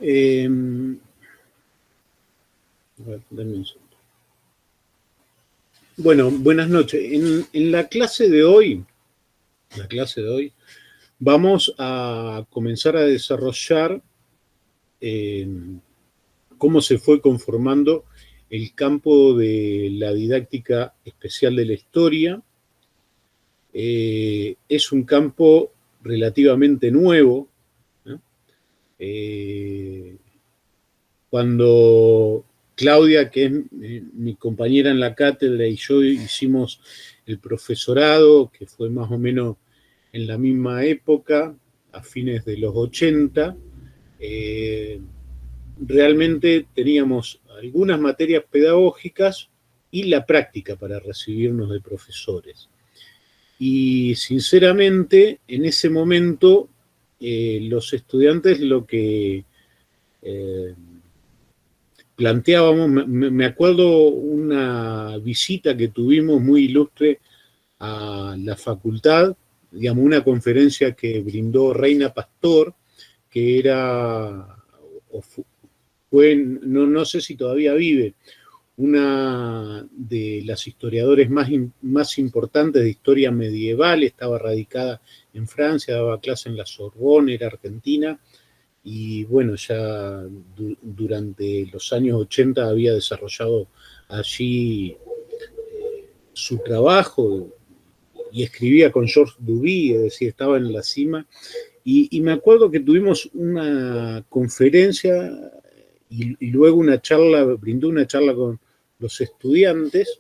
Eh, a ver, dame un segundo. Bueno, buenas noches. En la clase de hoy, vamos a comenzar a desarrollar cómo se fue conformando el campo de la didáctica especial de la historia. Es un campo relativamente nuevo, ¿no? Cuando Claudia, que es mi compañera en la cátedra, y yo hicimos el profesorado, que fue más o menos en la misma época, a fines de los 80, realmente teníamos algunas materias pedagógicas y la práctica para recibirnos de profesores. Y sinceramente, en ese momento, los estudiantes lo que planteábamos, me acuerdo una visita que tuvimos muy ilustre a la facultad, digamos, una conferencia que brindó Reina Pastor, que era, fue, no sé si todavía vive, una de las historiadores más importantes de historia medieval, estaba radicada en Francia, daba clase en la Sorbonne, era argentina, y bueno, ya durante los años 80 había desarrollado allí su trabajo y escribía con Georges Duby, es decir, estaba en la cima. Y me acuerdo que tuvimos una conferencia y luego una charla, brindó una charla con los estudiantes,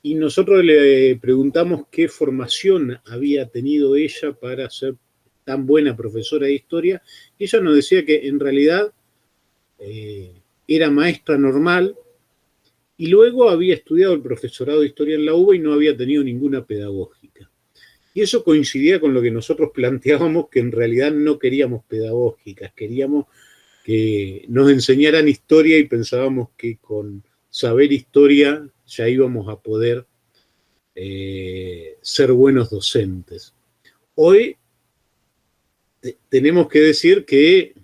y nosotros le preguntamos qué formación había tenido ella para ser tan buena profesora de historia, y ella nos decía que en realidad era maestra normal y luego había estudiado el profesorado de historia en la UBA y no había tenido ninguna pedagógica. Y eso coincidía con lo que nosotros planteábamos, que en realidad no queríamos pedagógicas, queríamos que nos enseñaran historia y pensábamos que con saber historia ya íbamos a poder ser buenos docentes. Hoy tenemos que decir que,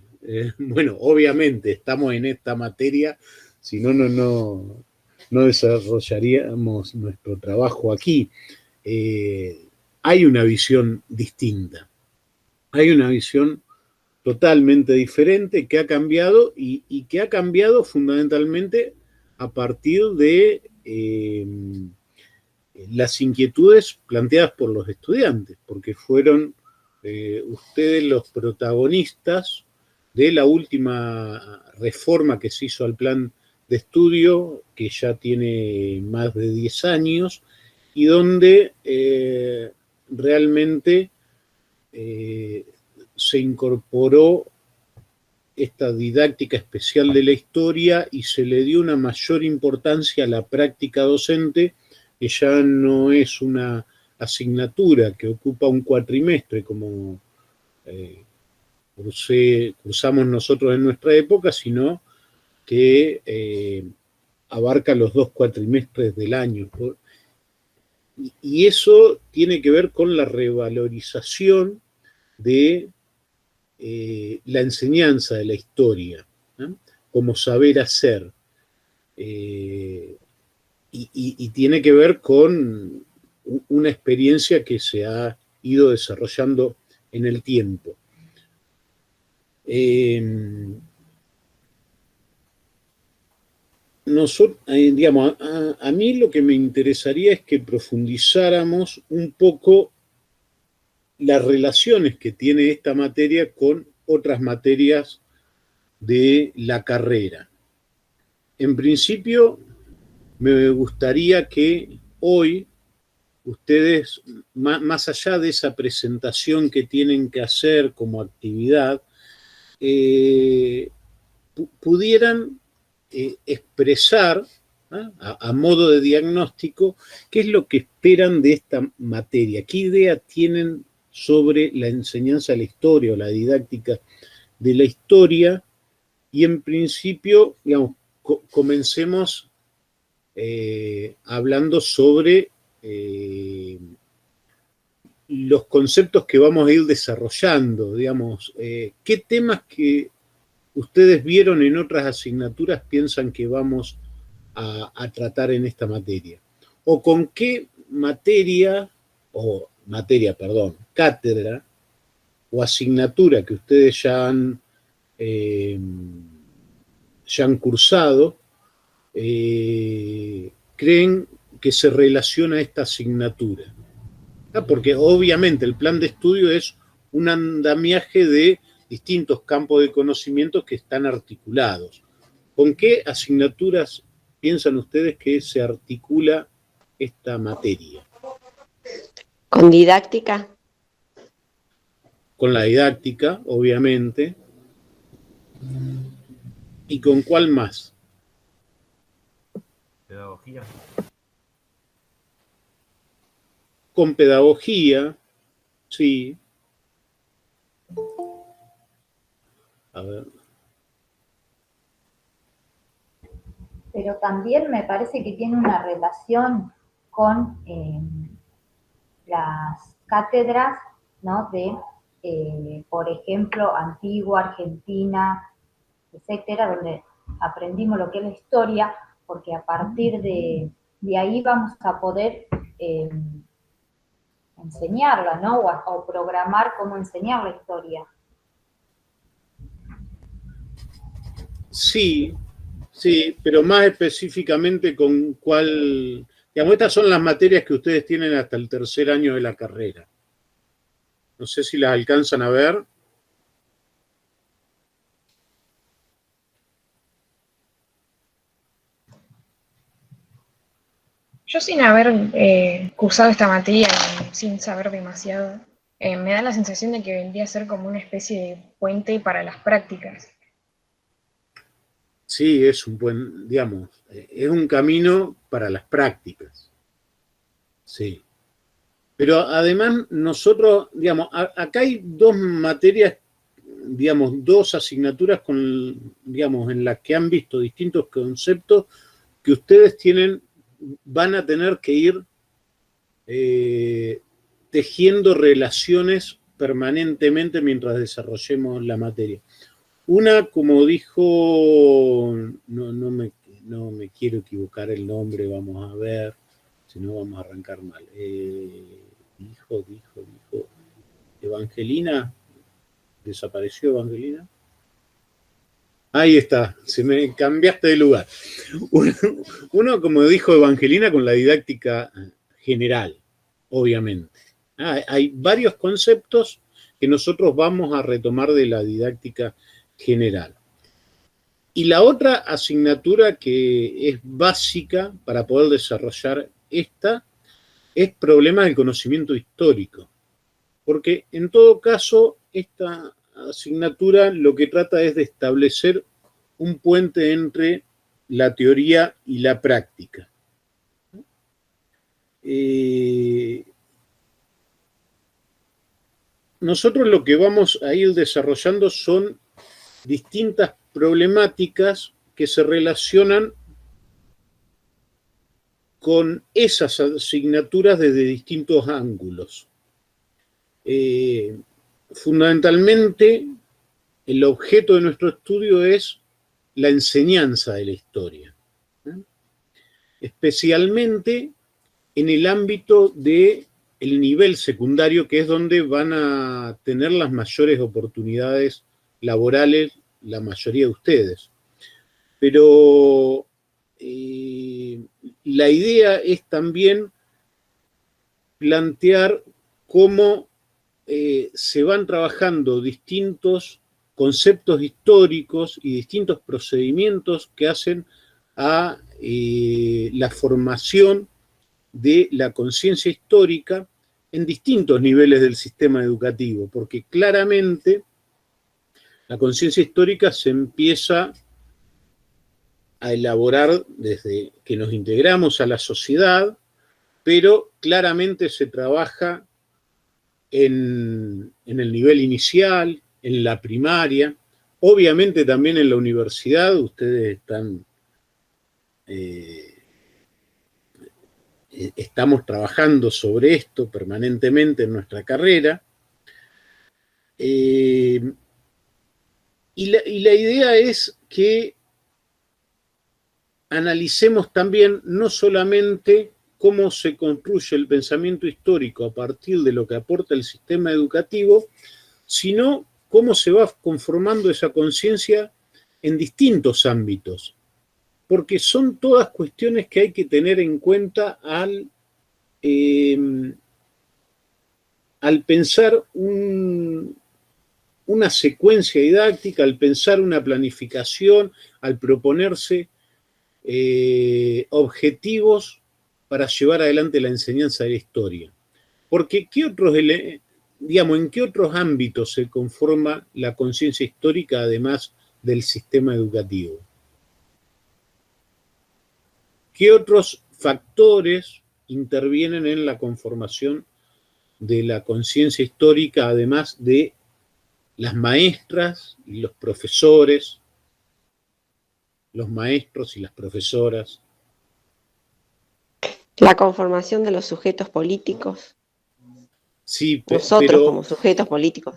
bueno, obviamente estamos en esta materia, si no, no desarrollaríamos nuestro trabajo aquí. Hay una visión distinta, hay una visión totalmente diferente que ha cambiado y que ha cambiado fundamentalmente a partir de las inquietudes planteadas por los estudiantes, porque fueron ustedes los protagonistas de la última reforma que se hizo al plan de estudio, que ya tiene más de 10 años, y donde realmente se incorporó esta didáctica especial de la historia y se le dio una mayor importancia a la práctica docente, que ya no es una asignatura que ocupa un cuatrimestre como cursamos nosotros en nuestra época, sino que abarca los 2 cuatrimestres del año. Y eso tiene que ver con la revalorización de la enseñanza de la historia, ¿no? Como saber hacer. Y tiene que ver con una experiencia que se ha ido desarrollando en el tiempo. Digamos, a mí lo que me interesaría es que profundizáramos un poco las relaciones que tiene esta materia con otras materias de la carrera. En principio, me gustaría que hoy ustedes, más allá de esa presentación que tienen que hacer como actividad, pudieran expresar, ¿no?, a modo de diagnóstico, qué es lo que esperan de esta materia, qué idea tienen sobre la enseñanza de la historia o la didáctica de la historia, y en principio, digamos, comencemos hablando sobre los conceptos que vamos a ir desarrollando, digamos, qué temas que ustedes vieron en otras asignaturas piensan que vamos a tratar en esta materia. O con qué cátedra o asignatura que ustedes ya han cursado, creen que se relaciona a esta asignatura. Porque obviamente el plan de estudio es un andamiaje de distintos campos de conocimientos que están articulados. ¿Con qué asignaturas piensan ustedes que se articula esta materia? ¿Con didáctica? Con la didáctica, obviamente. ¿Y con cuál más? Pedagogía. Con pedagogía, sí. A ver. Pero también me parece que tiene una relación con las cátedras, ¿no? De, por ejemplo, Antigua, Argentina, etcétera, donde aprendimos lo que es la historia, porque a partir de ahí vamos a poder enseñarla, ¿no? O programar cómo enseñar la historia. Sí, sí, pero más específicamente con cuál... Digamos, estas son las materias que ustedes tienen hasta el tercer año de la carrera. No sé si las alcanzan a ver. Yo sin haber cursado esta materia y sin saber demasiado, me da la sensación de que vendría a ser como una especie de puente para las prácticas. Sí, es un buen, digamos, es un camino para las prácticas. Sí. Pero además nosotros, digamos, acá hay dos materias, digamos, dos asignaturas digamos, en las que han visto distintos conceptos que ustedes van a tener que ir tejiendo relaciones permanentemente mientras desarrollemos la materia. Una, como dijo, no me quiero equivocar el nombre, vamos a ver, si no vamos a arrancar mal. Dijo, Evangelina, ¿desapareció Evangelina? Ahí está, se me cambiaste de lugar. Uno, como dijo Evangelina, con la didáctica general, obviamente. Hay varios conceptos que nosotros vamos a retomar de la didáctica general. Y la otra asignatura que es básica para poder desarrollar esta es problemas del conocimiento histórico. Porque en todo caso, esta asignatura lo que trata es de establecer un puente entre la teoría y la práctica. Nosotros lo que vamos a ir desarrollando son distintas problemáticas que se relacionan con esas asignaturas desde distintos ángulos. Fundamentalmente, el objeto de nuestro estudio es la enseñanza de la historia, especialmente en el ámbito del nivel secundario, que es donde van a tener las mayores oportunidades laborales la mayoría de ustedes. Pero la idea es también plantear cómo se van trabajando distintos conceptos históricos y distintos procedimientos que hacen a la formación de la conciencia histórica en distintos niveles del sistema educativo, porque claramente la conciencia histórica se empieza a elaborar desde que nos integramos a la sociedad, pero claramente se trabaja en el nivel inicial, en la primaria, obviamente también en la universidad. Ustedes estamos trabajando sobre esto permanentemente en nuestra carrera. y la idea es que analicemos también no solamente cómo se construye el pensamiento histórico a partir de lo que aporta el sistema educativo, sino cómo se va conformando esa conciencia en distintos ámbitos, porque son todas cuestiones que hay que tener en cuenta al pensar una secuencia didáctica, al pensar una planificación, al proponerse objetivos para llevar adelante la enseñanza de la historia. Porque ¿en qué otros ámbitos se conforma la conciencia histórica además del sistema educativo? ¿Qué otros factores intervienen en la conformación de la conciencia histórica además de las maestras y los profesores, los maestros y las profesoras? La conformación de los sujetos políticos. Sí, Nosotros como sujetos políticos,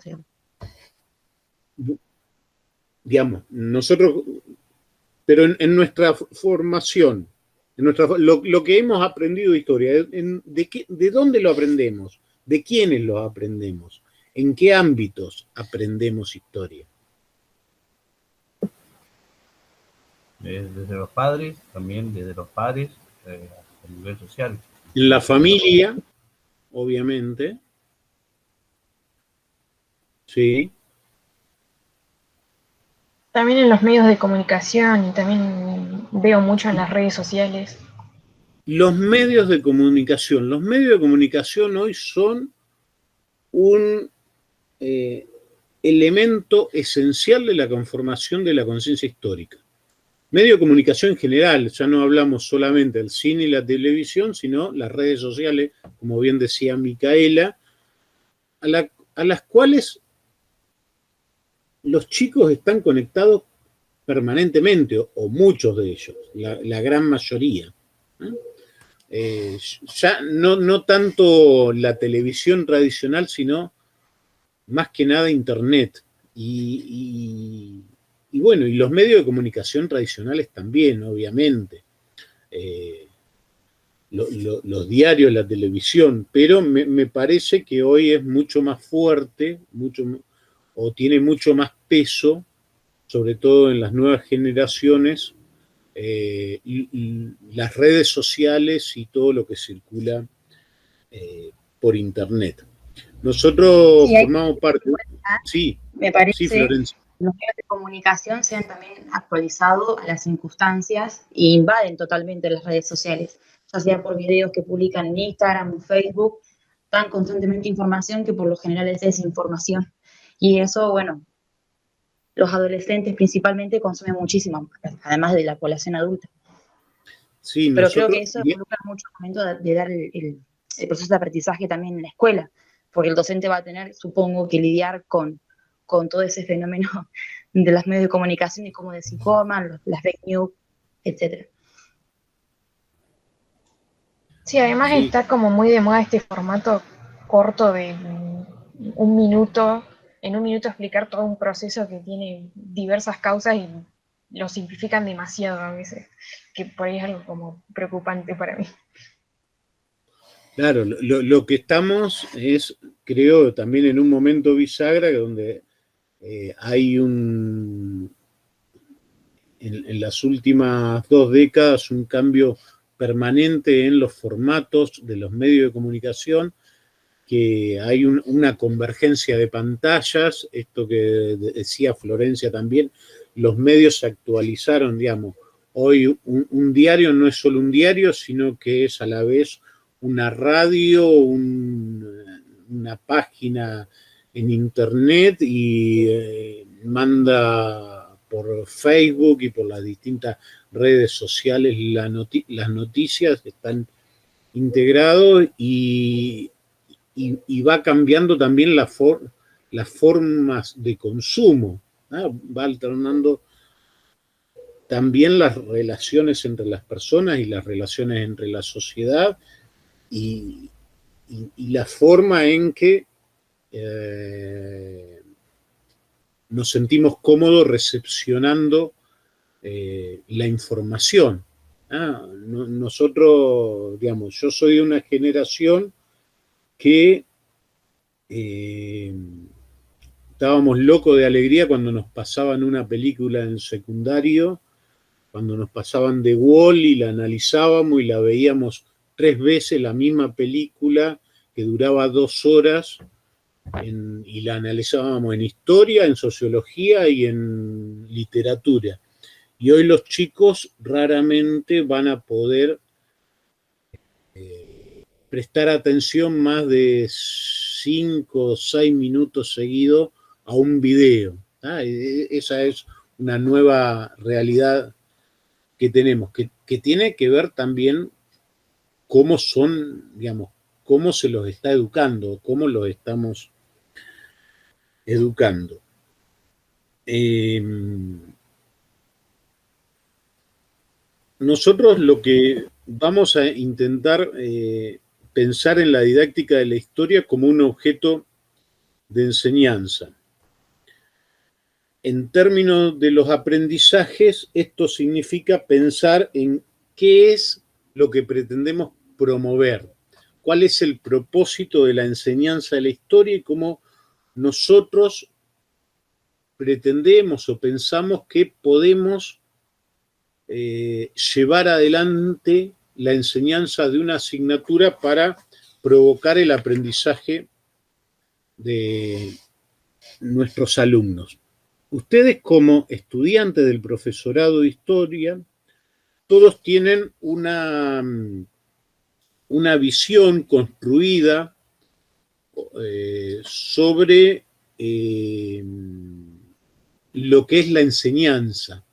digamos, nosotros, pero en nuestra formación, lo que hemos aprendido de historia, ¿de dónde lo aprendemos? ¿De quiénes lo aprendemos? ¿En qué ámbitos aprendemos historia? Desde los padres, también desde los pares, a nivel social. En la familia, obviamente. Sí. También en los medios de comunicación y también veo mucho en las redes sociales. Los medios de comunicación. Los medios de comunicación hoy son un elemento esencial de la conformación de la conciencia histórica. Medio de comunicación en general, ya no hablamos solamente del cine y la televisión, sino las redes sociales, como bien decía Micaela, a las cuales los chicos están conectados permanentemente, o muchos de ellos, la gran mayoría. Ya no tanto la televisión tradicional, sino más que nada Internet. Y bueno, y los medios de comunicación tradicionales también, obviamente. Los diarios, la televisión, pero me parece que hoy es mucho más fuerte, o tiene mucho más peso, sobre todo en las nuevas generaciones, las redes sociales y todo lo que circula por Internet. Nosotros formamos parte. Sí, me parece sí, Florencia. Que los medios de comunicación se han también actualizado a las circunstancias e invaden totalmente las redes sociales, ya sea por videos que publican en Instagram o Facebook, dan constantemente información que por lo general es desinformación. Y eso, bueno, los adolescentes principalmente consumen muchísimo, además de la población adulta. Sí, pero creo que eso involucra mucho al momento de dar el proceso de aprendizaje también en la escuela, porque el docente va a tener, supongo, que lidiar con todo ese fenómeno de los medios de comunicación y cómo desinforman, las fake news, etc. Sí, además está como muy de moda este formato corto de un minuto, en un minuto explicar todo un proceso que tiene diversas causas y lo simplifican demasiado a veces, que por ahí es algo como preocupante para mí. Claro, lo que estamos es, creo, también en un momento bisagra donde hay en las últimas 2 décadas un cambio permanente en los formatos de los medios de comunicación, que hay una convergencia de pantallas, esto que decía Florencia también, los medios se actualizaron, digamos, hoy un diario no es solo un diario, sino que es a la vez una radio, una página en Internet y manda por Facebook y por las distintas redes sociales las noticias, están integrados y va cambiando también las formas de consumo, ¿no? Va alternando también las relaciones entre las personas y las relaciones entre la sociedad y la forma en que nos sentimos cómodos recepcionando la información. Nosotros, digamos, yo soy de una generación que estábamos locos de alegría cuando nos pasaban una película en secundario, cuando nos pasaban The Wall y la analizábamos y la veíamos 3 veces, la misma película que duraba 2 horas, y la analizábamos en historia, en sociología y en literatura. Y hoy los chicos raramente van a poder prestar atención más de 5 o 6 minutos seguidos a un video. Esa es una nueva realidad que tenemos, que tiene que ver también cómo son, digamos, cómo se los está educando, cómo los estamos educando. Nosotros lo que vamos a intentar pensar en la didáctica de la historia como un objeto de enseñanza. En términos de los aprendizajes, esto significa pensar en qué es lo que pretendemos promover, cuál es el propósito de la enseñanza de la historia y cómo nosotros pretendemos o pensamos que podemos llevar adelante la enseñanza de una asignatura para provocar el aprendizaje de nuestros alumnos. Ustedes, como estudiantes del profesorado de historia, todos tienen una visión construida sobre lo que es la enseñanza.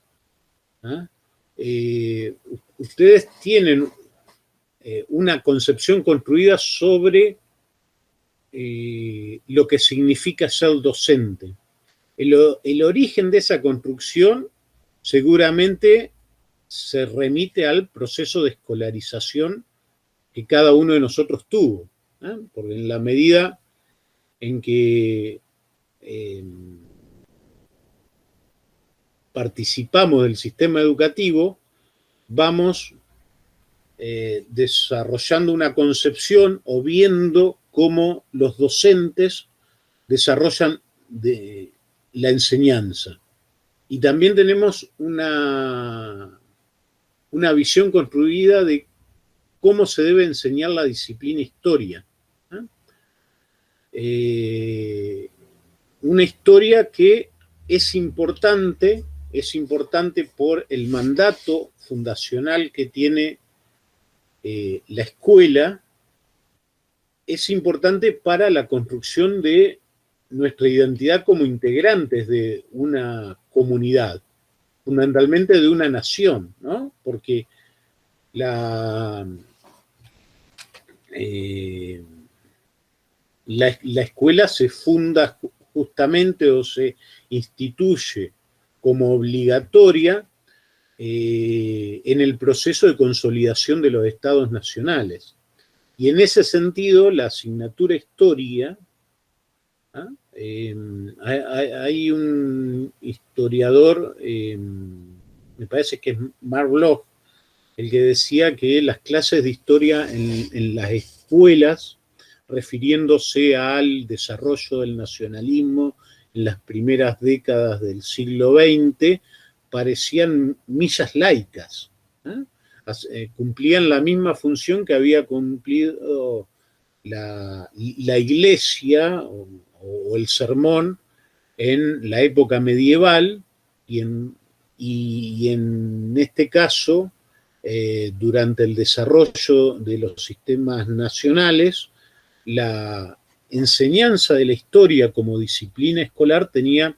Ustedes tienen una concepción construida sobre lo que significa ser docente. El origen de esa construcción seguramente se remite al proceso de escolarización que cada uno de nosotros tuvo, porque en la medida en que participamos del sistema educativo, vamos desarrollando una concepción o viendo cómo los docentes desarrollan la enseñanza. Y también tenemos una visión construida de cómo se debe enseñar la disciplina historia. Una historia que es importante por el mandato fundacional que tiene la escuela, es importante para la construcción de nuestra identidad como integrantes de una comunidad, fundamentalmente de una nación, ¿no? Porque la escuela se funda justamente o se instituye como obligatoria en el proceso de consolidación de los estados nacionales. Y en ese sentido, la asignatura historia, hay un historiador, me parece que es Mark Bloch, el que decía que las clases de historia en las escuelas, refiriéndose al desarrollo del nacionalismo en las primeras décadas del siglo XX, parecían misas laicas, cumplían la misma función que había cumplido la Iglesia o el sermón en la época medieval, y en este caso, durante el desarrollo de los sistemas nacionales, la enseñanza de la historia como disciplina escolar tenía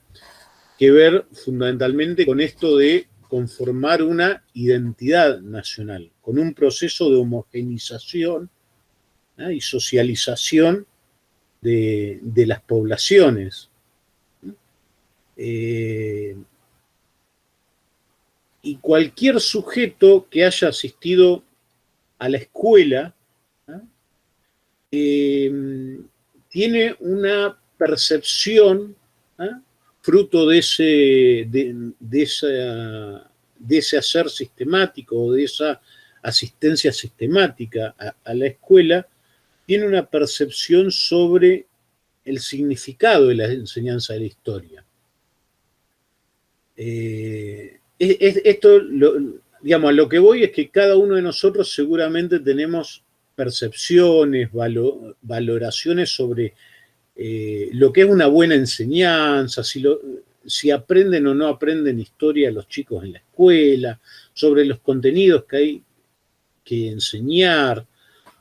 que ver fundamentalmente con esto de conformar una identidad nacional, con un proceso de homogenización y socialización de las poblaciones. Y cualquier sujeto que haya asistido a la escuela tiene una percepción fruto de ese hacer sistemático o de esa asistencia sistemática a la escuela, tiene una percepción sobre el significado de la enseñanza de la historia. Esto, digamos, a lo que voy es que cada uno de nosotros seguramente tenemos percepciones, valoraciones sobre lo que es una buena enseñanza, si aprenden o no aprenden historia los chicos en la escuela, sobre los contenidos que hay que enseñar,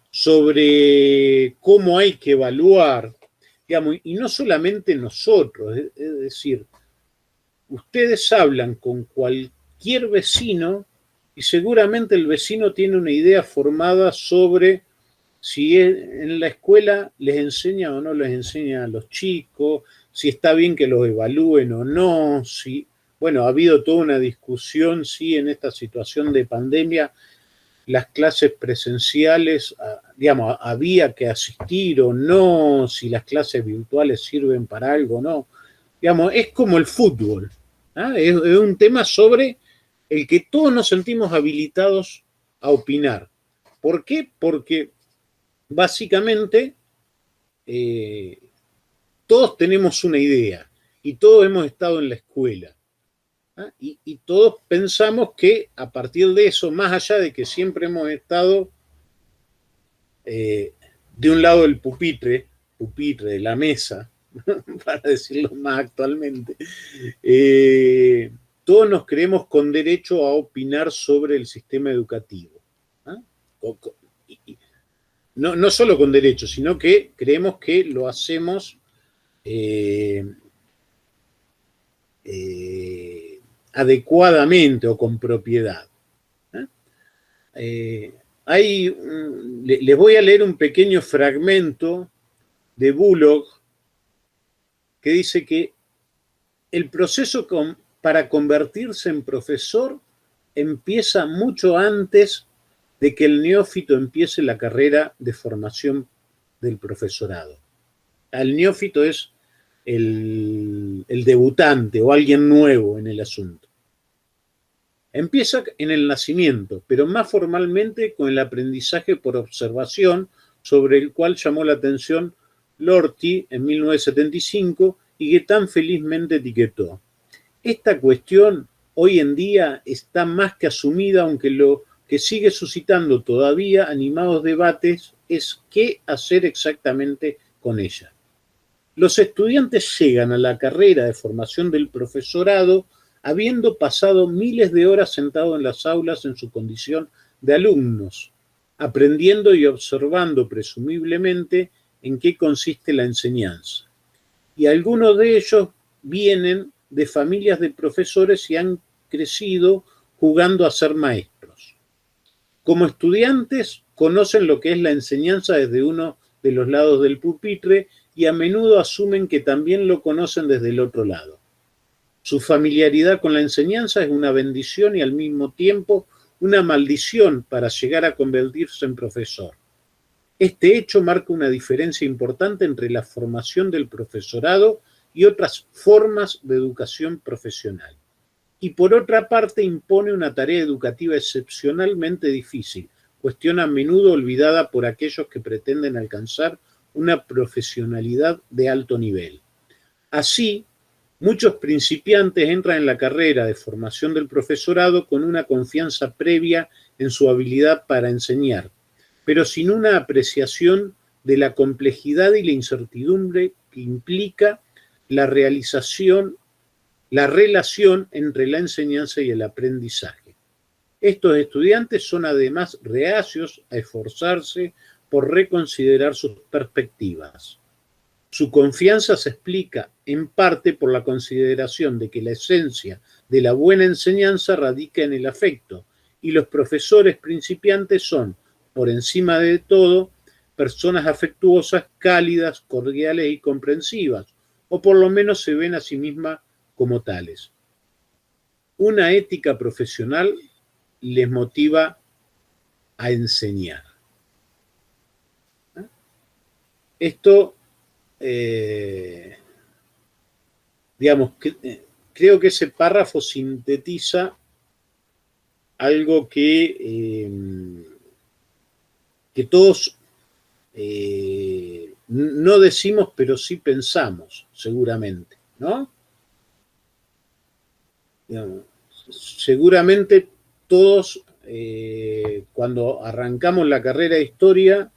sobre cómo hay que evaluar, digamos, y no solamente nosotros, es decir, ustedes hablan con cualquier vecino y seguramente el vecino tiene una idea formada sobre si en la escuela les enseña o no les enseña a los chicos, si está bien que los evalúen o no, si, bueno, ha habido toda una discusión si en esta situación de pandemia las clases presenciales, digamos, había que asistir o no, si las clases virtuales sirven para algo o no. Digamos, es como el fútbol, ¿ah? Es un tema sobre el que todos nos sentimos habilitados a opinar. ¿Por qué? Porque básicamente todos tenemos una idea y todos hemos estado en la escuela. ¿Ah? Y todos pensamos que a partir de eso, más allá de que siempre hemos estado de un lado del pupitre de la mesa, para decirlo más actualmente, todos nos creemos con derecho a opinar sobre el sistema educativo. ¿Ah? No solo con derecho, sino que creemos que lo hacemos adecuadamente o con propiedad. Les voy a leer un pequeño fragmento de Bullock que dice que el proceso para convertirse en profesor empieza mucho antes de que el neófito empiece la carrera de formación del profesorado. El neófito es el debutante o alguien nuevo en el asunto. Empieza en el nacimiento, pero más formalmente con el aprendizaje por observación, sobre el cual llamó la atención Lorty en 1975 y que tan felizmente etiquetó. Esta cuestión hoy en día está más que asumida, aunque lo que sigue suscitando todavía animados debates es qué hacer exactamente con ella. Los estudiantes llegan a la carrera de formación del profesorado habiendo pasado miles de horas sentados en las aulas en su condición de alumnos, aprendiendo y observando presumiblemente en qué consiste la enseñanza. Y algunos de ellos vienen de familias de profesores y han crecido jugando a ser maestros. Como estudiantes, conocen lo que es la enseñanza desde uno de los lados del pupitre y a menudo asumen que también lo conocen desde el otro lado. Su familiaridad con la enseñanza es una bendición y al mismo tiempo una maldición para llegar a convertirse en profesor. Este hecho marca una diferencia importante entre la formación del profesorado y otras formas de educación profesional. Y por otra parte impone una tarea educativa excepcionalmente difícil, cuestión a menudo olvidada por aquellos que pretenden alcanzar una profesionalidad de alto nivel. Así, muchos principiantes entran en la carrera de formación del profesorado con una confianza previa en su habilidad para enseñar, pero sin una apreciación de la complejidad y la incertidumbre que implica la relación entre la enseñanza y el aprendizaje. Estos estudiantes son además reacios a esforzarse por reconsiderar sus perspectivas. Su confianza se explica en parte por la consideración de que la esencia de la buena enseñanza radica en el afecto, y los profesores principiantes son, por encima de todo, personas afectuosas, cálidas, cordiales y comprensivas, o por lo menos se ven a sí mismas como tales. Una ética profesional les motiva a enseñar. Esto digamos, creo que ese párrafo sintetiza algo que todos no decimos, pero sí pensamos, seguramente, ¿no? Digamos, seguramente todos, cuando arrancamos la carrera de historia,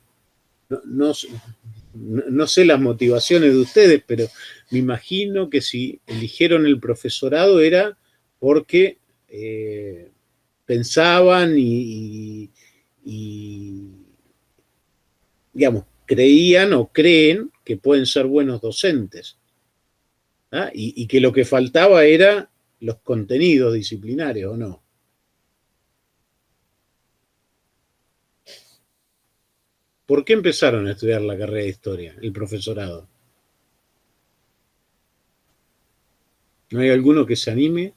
no sé las motivaciones de ustedes, pero me imagino que si eligieron el profesorado era porque pensaban y, digamos, creían o creen que pueden ser buenos docentes. ¿Ah? Y que lo que faltaba era los contenidos disciplinarios, ¿o no? ¿Por qué empezaron a estudiar la carrera de historia, el profesorado? ¿No hay alguno que se anime?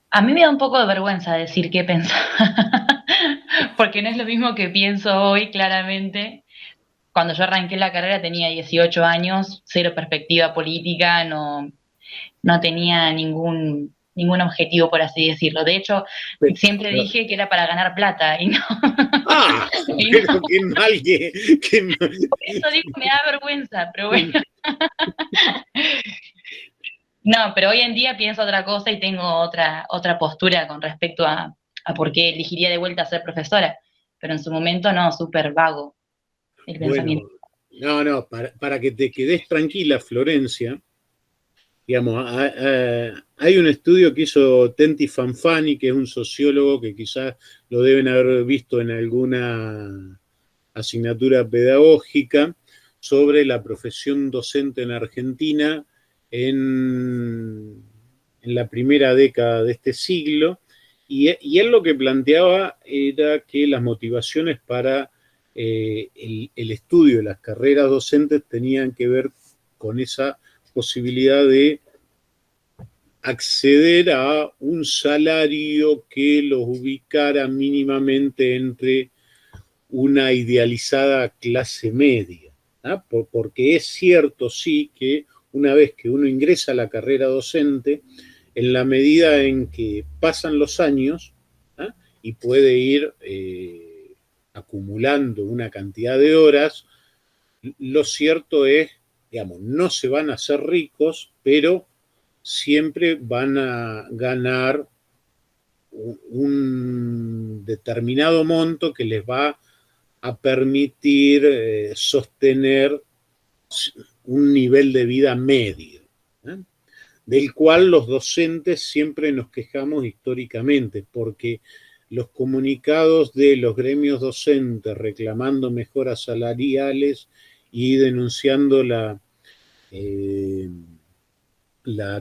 A mí me da un poco de vergüenza decir qué pensaba, porque no es lo mismo que pienso hoy, claramente. Cuando yo arranqué la carrera tenía 18 años, cero perspectiva política, no tenía ningún objetivo, por así decirlo. De hecho, siempre dije que era para ganar plata y no. ¡Ah! Y Pero no. qué mal que Por eso digo, me da vergüenza, pero bueno. No, pero hoy en día pienso otra cosa y tengo otra postura con respecto a por qué elegiría de vuelta ser profesora. Pero en su momento no, súper vago el pensamiento. Bueno, no, para que te quedes tranquila, Florencia, digamos, hay un estudio que hizo Tenti Fanfani, que es un sociólogo que quizás lo deben haber visto en alguna asignatura pedagógica, sobre la profesión docente en Argentina en la primera década de este siglo, y él lo que planteaba era que las motivaciones para el estudio de las carreras docentes tenían que ver con esa posibilidad de acceder a un salario que los ubicara mínimamente entre una idealizada clase media, ¿ah? Porque es cierto, sí, que una vez que uno ingresa a la carrera docente, en la medida en que pasan los años, ¿ah? Y puede ir acumulando una cantidad de horas, lo cierto es, digamos, no se van a hacer ricos, pero siempre van a ganar un determinado monto que les va a permitir sostener un nivel de vida medio, ¿eh? Del cual los docentes siempre nos quejamos históricamente, porque los comunicados de los gremios docentes reclamando mejoras salariales y denunciando la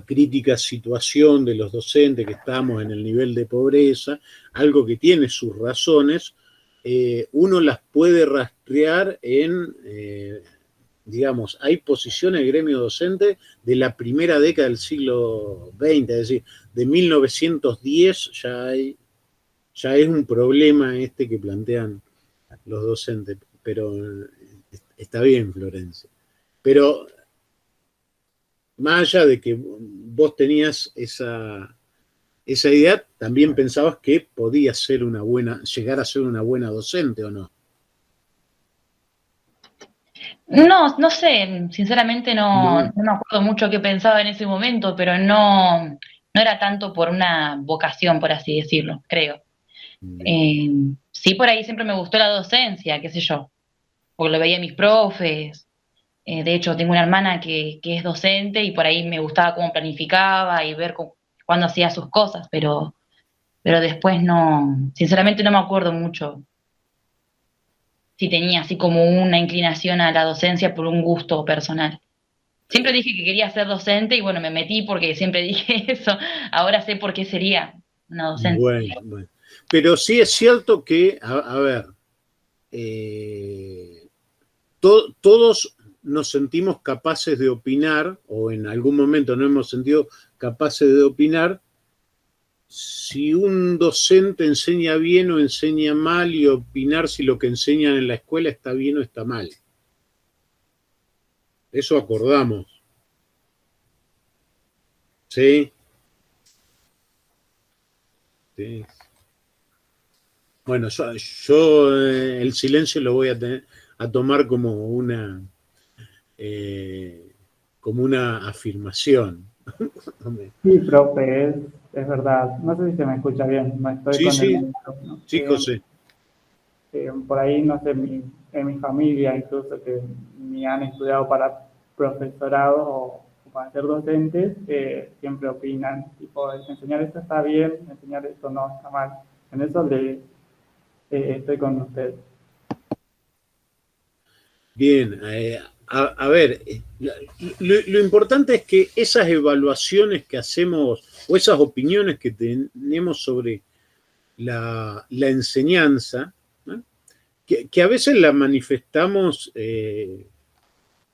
crítica situación de los docentes, que estamos en el nivel de pobreza, algo que tiene sus razones, uno las puede rastrear en, digamos, hay posiciones de gremio docente de la primera década del siglo XX, es decir, de 1910 ya es un problema este que plantean los docentes, pero está bien, Florencia. Pero más allá de que vos tenías esa idea, también pensabas que podías ser llegar a ser una buena docente, ¿o no? No sé, sinceramente no me acuerdo mucho qué pensaba en ese momento, pero no era tanto por una vocación, por así decirlo, creo. Sí, por ahí siempre me gustó la docencia, qué sé yo, porque lo veía en mis profes. De hecho, tengo una hermana que es docente y por ahí me gustaba cómo planificaba y ver cuándo hacía sus cosas, pero después no, sinceramente no me acuerdo mucho si tenía así como una inclinación a la docencia por un gusto personal. Siempre dije que quería ser docente y bueno, me metí porque siempre dije eso. Ahora sé por qué sería una docente. Bueno. Pero sí es cierto que, a ver, todos nos sentimos capaces de opinar, o en algún momento nos hemos sentido capaces de opinar, si un docente enseña bien o enseña mal y opinar si lo que enseñan en la escuela está bien o está mal. Eso acordamos. ¿Sí? Sí. Bueno, yo el silencio lo voy a tomar como una afirmación. Sí, profe, es verdad. No sé si se me escucha bien, no estoy Sí, con sí, el micrófono. sí, José. Por ahí, no sé, en mi familia incluso que ni han estudiado para profesorado o para ser docentes, siempre opinan, tipo, enseñar esto está bien, enseñar esto no está mal. En eso estoy con usted. Bien, a ver, lo importante es que esas evaluaciones que hacemos o esas opiniones que tenemos sobre la enseñanza, ¿no? Que a veces la manifestamos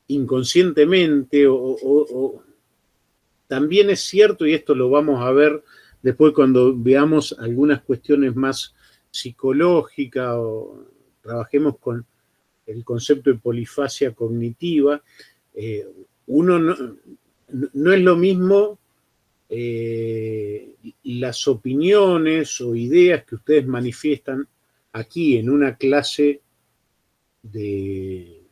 inconscientemente o también es cierto, y esto lo vamos a ver después cuando veamos algunas cuestiones más psicológicas o trabajemos con el concepto de polifasia cognitiva, uno no es lo mismo las opiniones o ideas que ustedes manifiestan aquí en una clase de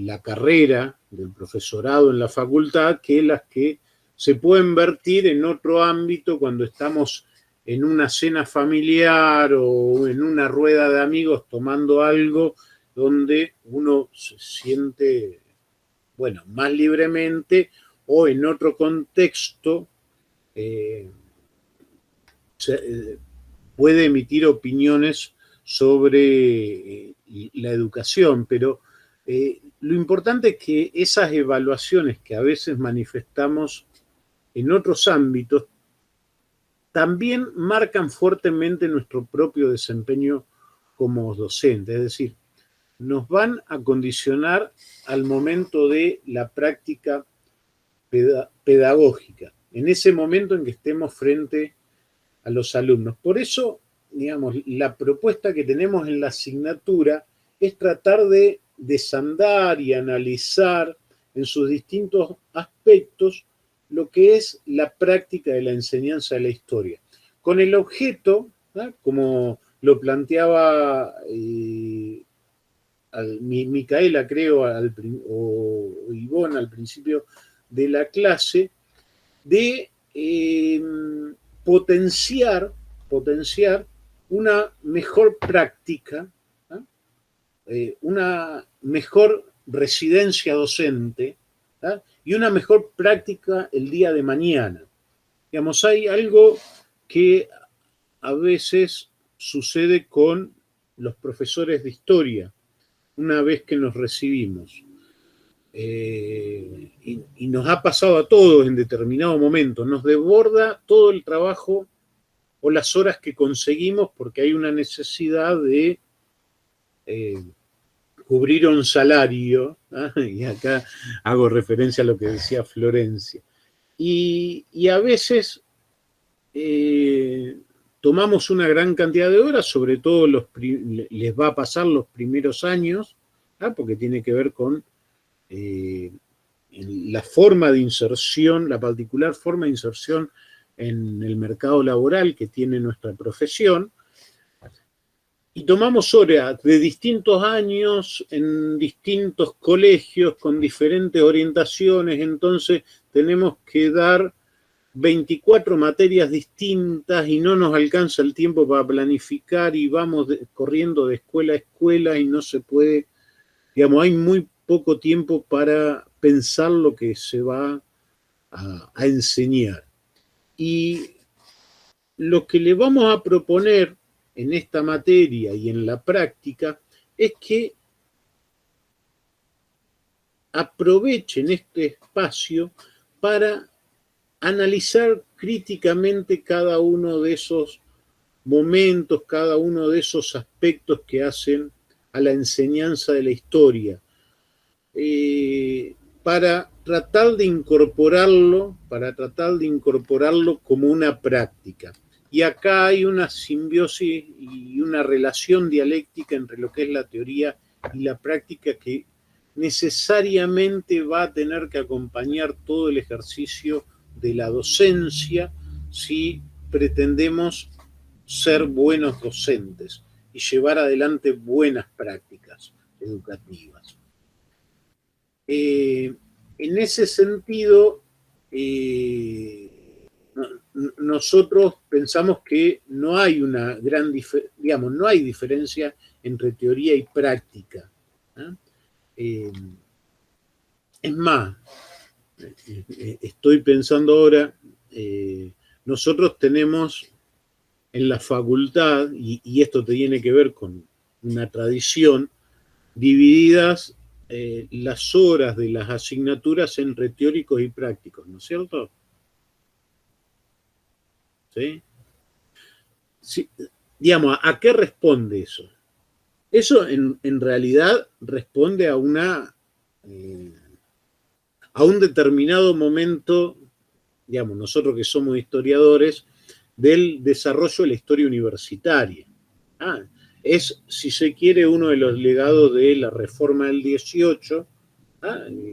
la carrera, del profesorado en la facultad, que las que se pueden vertir en otro ámbito cuando estamos en una cena familiar o en una rueda de amigos tomando algo donde uno se siente, bueno, más libremente o en otro contexto puede emitir opiniones sobre la educación, pero lo importante es que esas evaluaciones que a veces manifestamos en otros ámbitos también marcan fuertemente nuestro propio desempeño como docente, es decir, nos van a condicionar al momento de la práctica pedagógica, en ese momento en que estemos frente a los alumnos. Por eso, digamos, la propuesta que tenemos en la asignatura es tratar de desandar y analizar en sus distintos aspectos lo que es la práctica de la enseñanza de la historia, con el objeto, ¿no?, como lo planteaba Micaela, creo, o Ivonne al principio de la clase, de potenciar una mejor práctica, ¿no?, una mejor residencia docente, ¿no?, y una mejor práctica el día de mañana. Digamos, hay algo que a veces sucede con los profesores de historia una vez que nos recibimos. Y nos ha pasado a todos en determinado momento, nos desborda todo el trabajo o las horas que conseguimos porque hay una necesidad de cubrir un salario, ¿eh? Y acá hago referencia a lo que decía Florencia. Y a veces tomamos una gran cantidad de horas, sobre todo les va a pasar los primeros años, ¿eh? Porque tiene que ver con la forma de inserción, la particular forma de inserción en el mercado laboral que tiene nuestra profesión, y tomamos horas de distintos años en distintos colegios con diferentes orientaciones, entonces tenemos que dar 24 materias distintas y no nos alcanza el tiempo para planificar y vamos corriendo de escuela a escuela y no se puede, digamos, hay muy poco tiempo para pensar lo que se va a enseñar. Y lo que le vamos a proponer en esta materia y en la práctica es que aprovechen este espacio para analizar críticamente cada uno de esos momentos, cada uno de esos aspectos que hacen a la enseñanza de la historia, para tratar de incorporarlo como una práctica. Y acá hay una simbiosis y una relación dialéctica entre lo que es la teoría y la práctica que necesariamente va a tener que acompañar todo el ejercicio de la docencia si pretendemos ser buenos docentes y llevar adelante buenas prácticas educativas. En ese sentido, nosotros pensamos que no hay una gran digamos, no hay diferencia entre teoría y práctica. Es más, estoy pensando ahora, nosotros tenemos en la facultad, y esto tiene que ver con una tradición, divididas las horas de las asignaturas entre teóricos y prácticos, ¿no es cierto? ¿Sí? Sí, digamos, ¿a qué responde eso? Eso en realidad responde a un determinado momento, digamos, nosotros que somos historiadores, del desarrollo de la historia universitaria. Es, si se quiere, uno de los legados de la reforma del 18.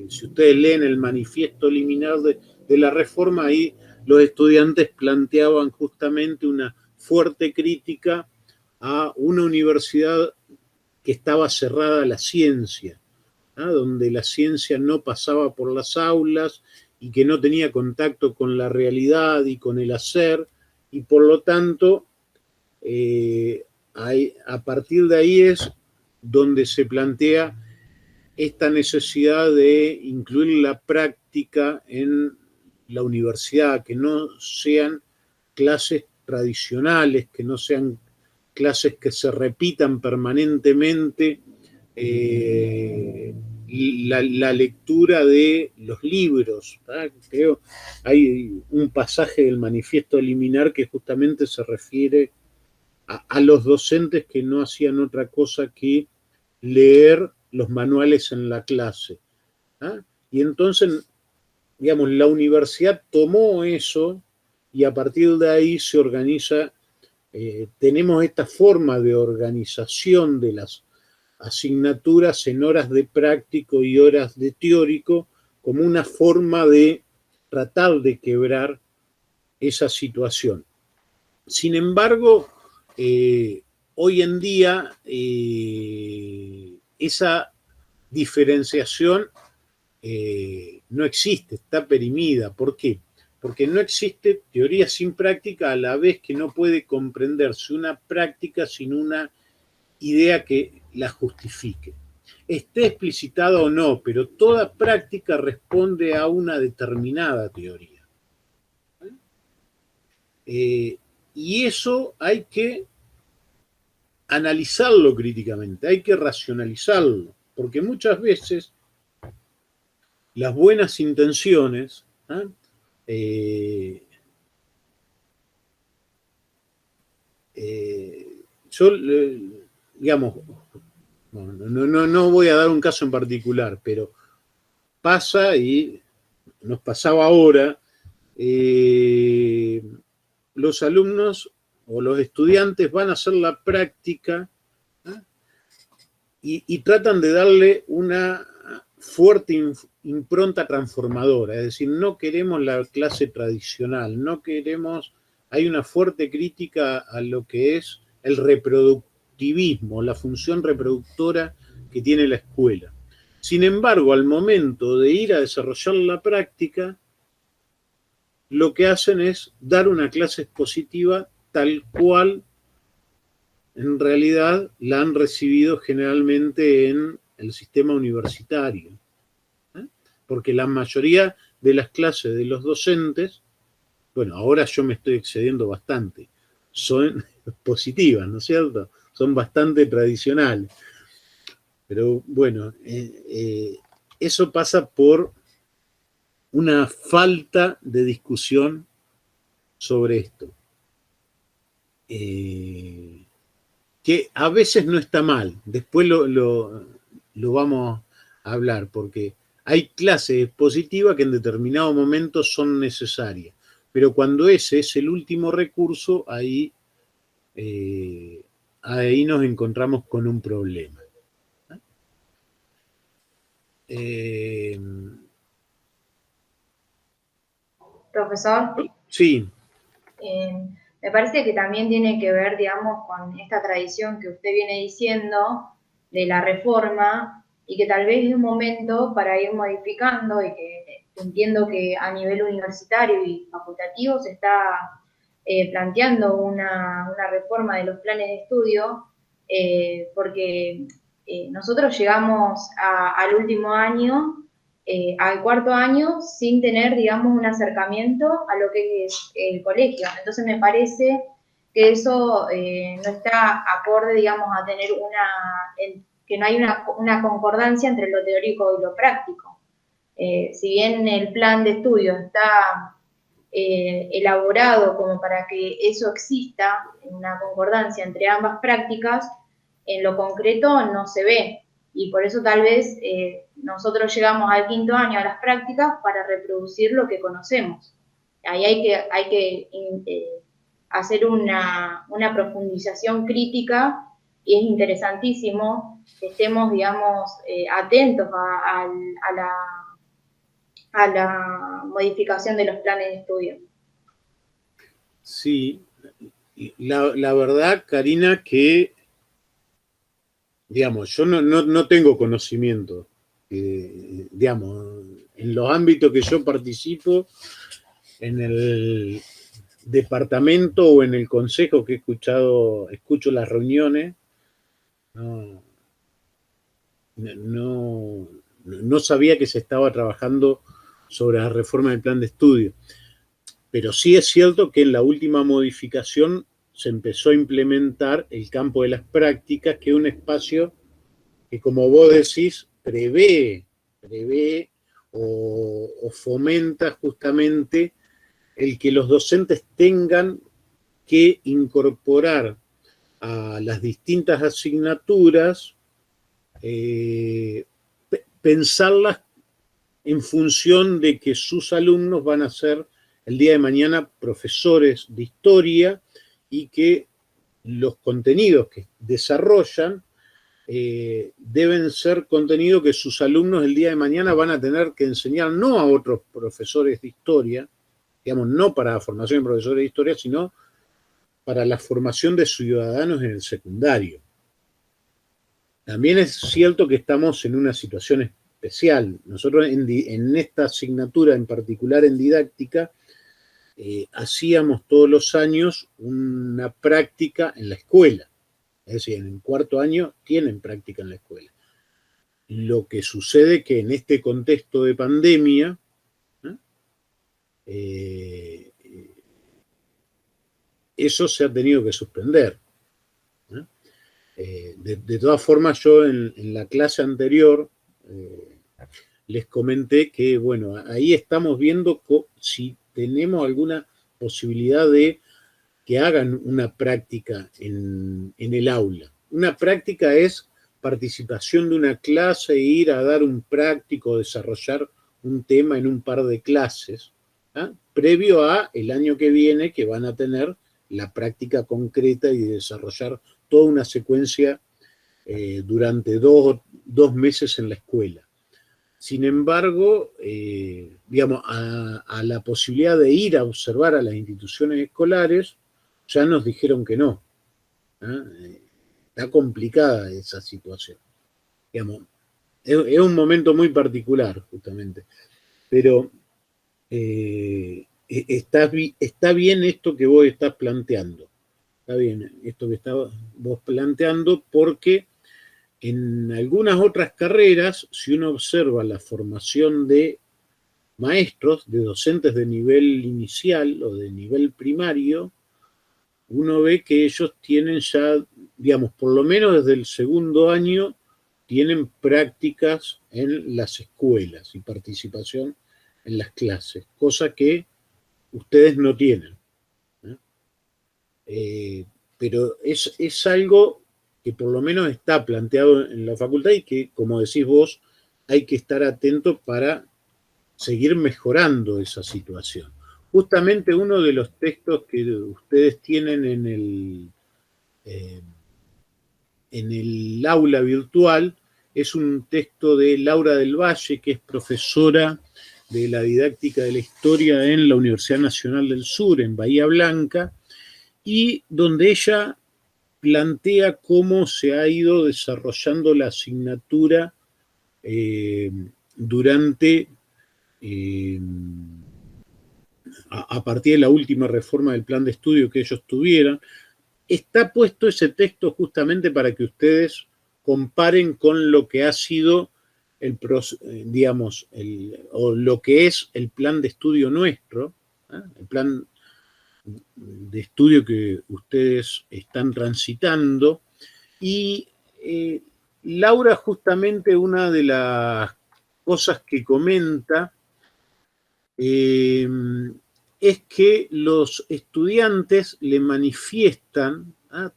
Si ustedes leen el manifiesto liminar de la reforma, ahí los estudiantes planteaban justamente una fuerte crítica a una universidad que estaba cerrada a la ciencia, donde la ciencia no pasaba por las aulas y que no tenía contacto con la realidad y con el hacer, y por lo tanto, a partir de ahí es donde se plantea esta necesidad de incluir la práctica en la universidad, que no sean clases tradicionales, que no sean clases que se repitan permanentemente, la lectura de los libros. Creo hay un pasaje del manifiesto liminar que justamente se refiere a los docentes que no hacían otra cosa que leer los manuales en la clase. Y entonces, digamos, la universidad tomó eso y a partir de ahí se organiza, tenemos esta forma de organización de las asignaturas en horas de práctico y horas de teórico como una forma de tratar de quebrar esa situación. Sin embargo, hoy en día esa diferenciación no existe, está perimida. ¿Por qué? Porque no existe teoría sin práctica, a la vez que no puede comprenderse una práctica sin una idea que la justifique. Esté explicitada o no, pero toda práctica responde a una determinada teoría. Y eso hay que analizarlo críticamente, hay que racionalizarlo, porque muchas veces las buenas intenciones yo, digamos, no voy a dar un caso en particular, pero pasa y nos pasaba ahora, los alumnos o los estudiantes van a hacer la práctica y tratan de darle una fuerte impronta transformadora, es decir, no queremos la clase tradicional, no queremos, hay una fuerte crítica a lo que es el reproductivismo, la función reproductora que tiene la escuela. Sin embargo, al momento de ir a desarrollar la práctica, lo que hacen es dar una clase expositiva tal cual en realidad la han recibido generalmente en el sistema universitario. Porque la mayoría de las clases de los docentes, bueno, ahora yo me estoy excediendo bastante, son positivas, ¿no es cierto? Son bastante tradicionales. Pero bueno, eso pasa por una falta de discusión sobre esto. Que a veces no está mal, después lo vamos a hablar, porque hay clases expositivas que en determinados momentos son necesarias. pero cuando ese es el último recurso, ahí nos encontramos con un problema. Profesor, Sí, me parece que también tiene que ver, digamos, con esta tradición que usted viene diciendo de la reforma y que tal vez es un momento para ir modificando y que entiendo que a nivel universitario y facultativo se está planteando una reforma de los planes de estudio porque nosotros llegamos al último año, al cuarto año, sin tener, digamos, un acercamiento a lo que es el colegio. Entonces me parece que eso no está acorde, digamos, a tener que no hay una concordancia entre lo teórico y lo práctico. Si bien el plan de estudio está elaborado como para que eso exista, una concordancia entre ambas prácticas, en lo concreto no se ve. Y por eso tal vez nosotros llegamos al quinto año a las prácticas para reproducir lo que conocemos. Ahí hay que hacer una profundización crítica y es interesantísimo que estemos, digamos, atentos a la modificación de los planes de estudio. sí. La verdad, Karina, que, digamos, yo no tengo conocimiento. Digamos, en los ámbitos que yo participo, en el departamento o en el consejo que escucho las reuniones, no sabía que se estaba trabajando sobre la reforma del plan de estudio. Pero sí es cierto que en la última modificación se empezó a implementar el campo de las prácticas, que es un espacio que, como vos decís, prevé o fomenta justamente el que los docentes tengan que incorporar a las distintas asignaturas, pensarlas en función de que sus alumnos van a ser el día de mañana profesores de historia y que los contenidos que desarrollan deben ser contenidos que sus alumnos el día de mañana van a tener que enseñar no a otros profesores de historia, digamos, no para la formación de profesores de historia, sino para la formación de ciudadanos en el secundario. También es cierto que estamos en una situación especial. Nosotros en esta asignatura, en particular en didáctica, hacíamos todos los años una práctica en la escuela. Es decir, en el cuarto año tienen práctica en la escuela. Lo que sucede que en este contexto de pandemia, eso se ha tenido que suspender. De todas formas, yo en la clase anterior les comenté que, bueno, ahí estamos viendo si tenemos alguna posibilidad de que hagan una práctica en el aula. Una práctica es participación de una clase, ir a dar un práctico, desarrollar un tema en un par de clases, previo a el año que viene, que van a tener la práctica concreta y desarrollar toda una secuencia durante dos meses en la escuela. Sin embargo, digamos, a la posibilidad de ir a observar a las instituciones escolares, ya nos dijeron que no. Está complicada esa situación. Digamos, es un momento muy particular, justamente. Pero está bien esto que vos estás planteando. Está bien esto que estás vos planteando, porque en algunas otras carreras, si uno observa la formación de maestros, de docentes de nivel inicial o de nivel primario, uno ve que ellos tienen ya, digamos, por lo menos desde el segundo año, tienen prácticas en las escuelas y participación en las clases, cosa que ustedes no tienen. Pero es algo que por lo menos está planteado en la facultad y que, como decís vos, hay que estar atento para seguir mejorando esa situación. justamente uno de los textos que ustedes tienen en el aula virtual es un texto de Laura del Valle, que es profesora de la didáctica de la historia en la Universidad Nacional del Sur, en Bahía Blanca, y donde ella plantea cómo se ha ido desarrollando la asignatura durante, a partir de la última reforma del plan de estudio que ellos tuvieron. Está puesto ese texto justamente para que ustedes comparen con lo que ha sido digamos, o lo que es el plan de estudio nuestro, ¿eh? El plan de estudio que ustedes están transitando. Y Laura, justamente una de las cosas que comenta es que los estudiantes le manifiestan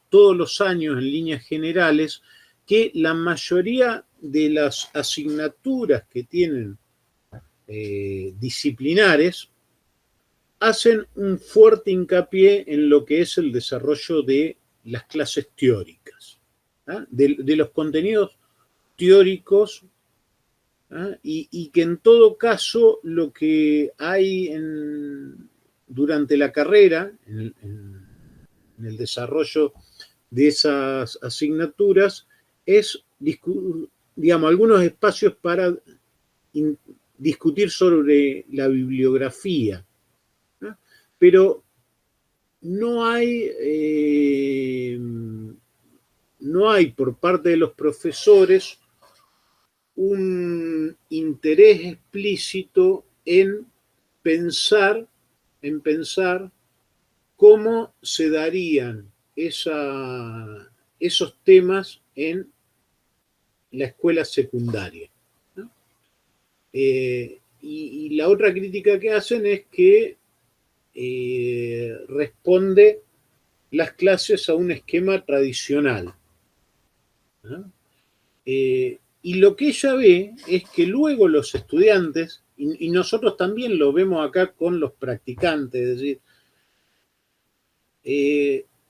todos los años en líneas generales que la mayoría de las asignaturas que tienen disciplinares hacen un fuerte hincapié en lo que es el desarrollo de las clases teóricas, de los contenidos teóricos, y que en todo caso lo que hay durante la carrera, en el desarrollo de esas asignaturas, es, digamos, algunos espacios para discutir sobre la bibliografía, ¿no? Pero no hay por parte de los profesores un interés explícito en pensar cómo se darían esos temas en la escuela secundaria, ¿no? Y la otra crítica que hacen es que responde las clases a un esquema tradicional, ¿no? Y lo que ella ve es que luego los estudiantes, y nosotros también lo vemos acá con los practicantes, es decir,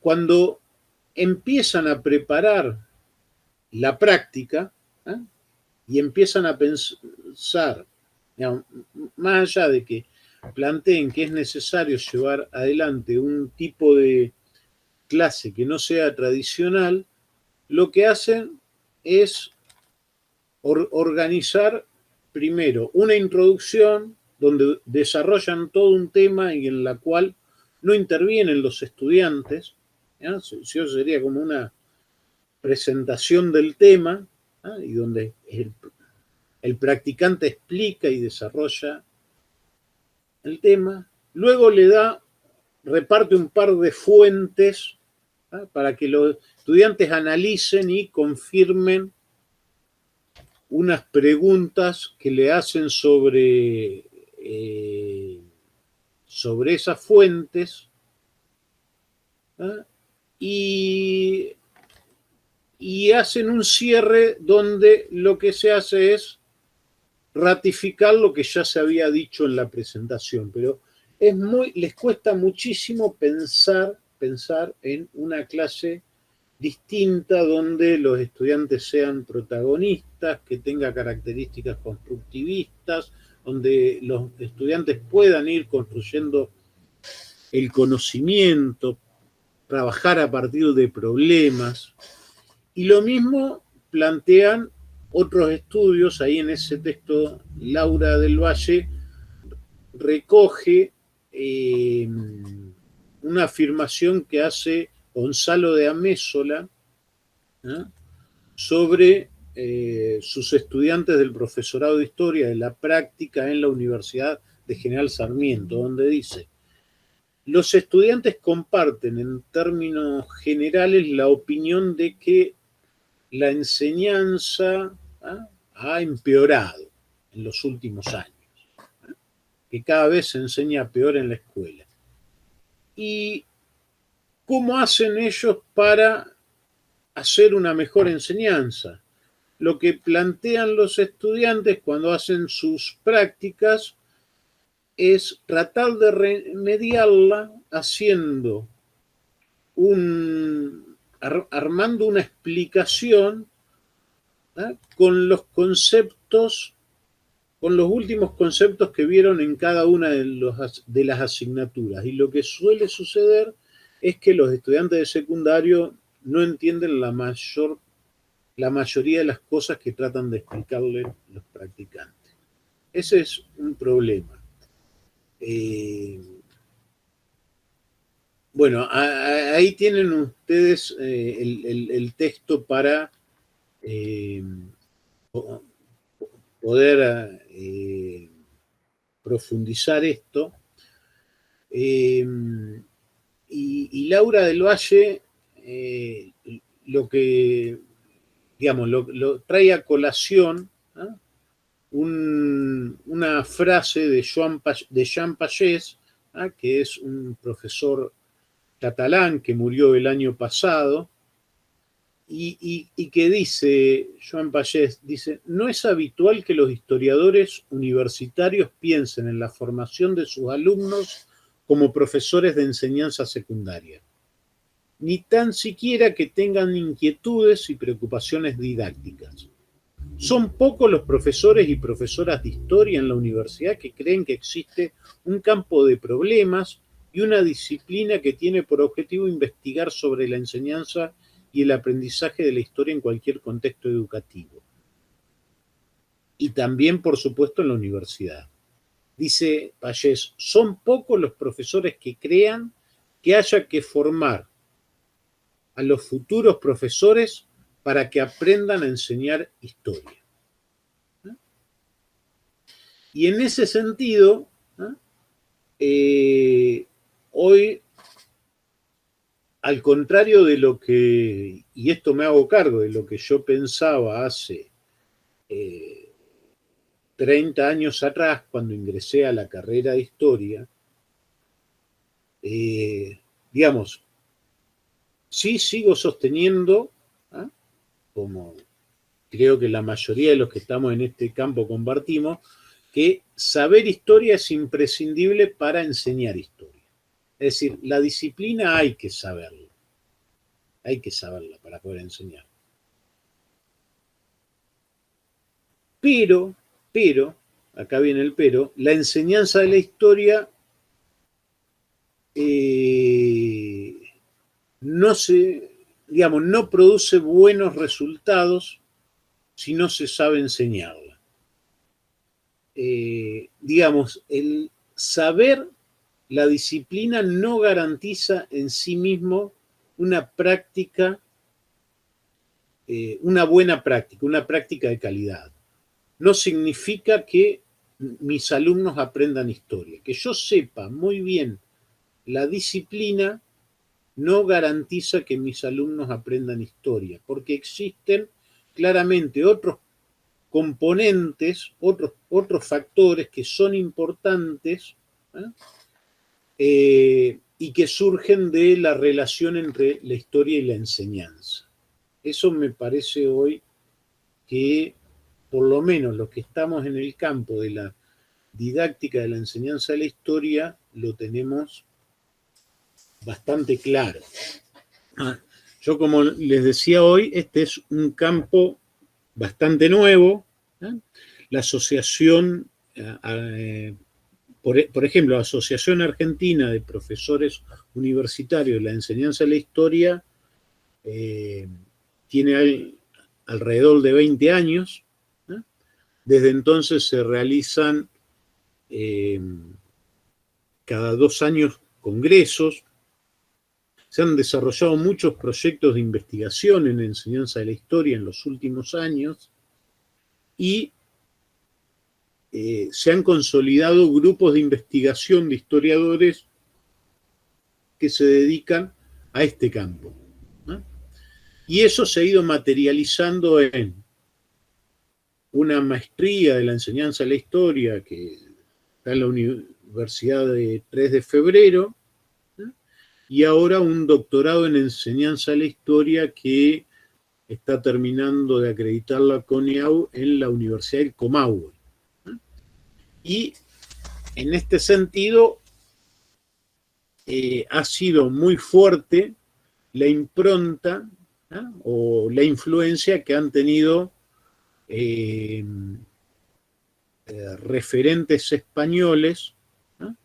cuando empiezan a preparar la práctica, y empiezan a pensar, digamos, más allá de que planteen que es necesario llevar adelante un tipo de clase que no sea tradicional, lo que hacen es organizar primero una introducción donde desarrollan todo un tema y en la cual no intervienen los estudiantes, ¿no? Eso sería como una presentación del tema, ¿no? Y donde el practicante explica y desarrolla el tema. Luego reparte un par de fuentes, ¿no? Para que los estudiantes analicen y confirmen unas preguntas que le hacen sobre esas fuentes, y hacen un cierre donde lo que se hace es ratificar lo que ya se había dicho en la presentación, pero les cuesta muchísimo pensar en una clase distinta donde los estudiantes sean protagonistas, que tenga características constructivistas, donde los estudiantes puedan ir construyendo el conocimiento, trabajar a partir de problemas. Y lo mismo plantean otros estudios. Ahí en ese texto, Laura del Valle recoge una afirmación que hace Gonzalo de Amézola, ¿no? Sobre sus estudiantes del profesorado de historia de la práctica en la Universidad de General Sarmiento, donde dice: los estudiantes comparten en términos generales la opinión de que la enseñanza ha empeorado en los últimos años, que cada vez se enseña peor en la escuela. ¿Y cómo hacen ellos para hacer una mejor enseñanza? Lo que plantean los estudiantes cuando hacen sus prácticas es tratar de remediarla haciendo armando una explicación, ¿ah?, con los conceptos, con los últimos conceptos que vieron en cada una de las asignaturas. Y lo que suele suceder es que los estudiantes de secundario no entienden la mayoría de las cosas que tratan de explicarle los practicantes. Ese es un problema. Bueno, ahí tienen ustedes el texto para poder profundizar esto. Y Laura del Valle lo que, digamos, lo trae a colación, ¿no?, una frase de Jean Pagès, ¿ah?, que es un profesor catalán que murió el año pasado, y que dice, Jean Pagès, dice: no es habitual que los historiadores universitarios piensen en la formación de sus alumnos como profesores de enseñanza secundaria, ni tan siquiera que tengan inquietudes y preocupaciones didácticas. Son pocos los profesores y profesoras de historia en la universidad que creen que existe un campo de problemas y una disciplina que tiene por objetivo investigar sobre la enseñanza y el aprendizaje de la historia en cualquier contexto educativo. Y también, por supuesto, en la universidad. Dice Pagès: son pocos los profesores que crean que haya que formar a los futuros profesores para que aprendan a enseñar historia. Y en ese sentido, hoy, al contrario de lo que, y esto me hago cargo de lo que yo pensaba hace 30 años atrás, cuando ingresé a la carrera de historia, digamos, sí sigo sosteniendo, como creo que la mayoría de los que estamos en este campo compartimos, que saber historia es imprescindible para enseñar historia. Es decir, la disciplina hay que saberla para poder enseñar. Pero, acá viene el pero, la enseñanza de la historia no produce buenos resultados si no se sabe enseñarla. El saber la disciplina no garantiza en sí mismo una práctica, una buena práctica, una práctica de calidad. No significa que mis alumnos aprendan historia. Que yo sepa muy bien la disciplina no garantiza que mis alumnos aprendan historia, porque existen claramente otros componentes, otros factores que son importantes, y que surgen de la relación entre la historia y la enseñanza. Eso me parece hoy que, por lo menos los que estamos en el campo de la didáctica de la enseñanza de la historia, lo tenemos bastante claro. Yo, como les decía hoy, este es un campo bastante nuevo. La asociación, por ejemplo, la Asociación Argentina de Profesores Universitarios de la Enseñanza de la Historia, tiene alrededor de 20 años. Desde entonces se realizan cada 2 años congresos. Se han desarrollado muchos proyectos de investigación en enseñanza de la historia en los últimos años y se han consolidado grupos de investigación de historiadores que se dedican a este campo, ¿no? Y eso se ha ido materializando en una maestría de la enseñanza de la historia que está en la Universidad de 3 de Febrero, y ahora un doctorado en enseñanza de la historia que está terminando de acreditar la CONEAU en la Universidad del Comahue. Y en este sentido, ha sido muy fuerte la impronta, ¿no?, o la influencia que han tenido referentes españoles, ¿no?,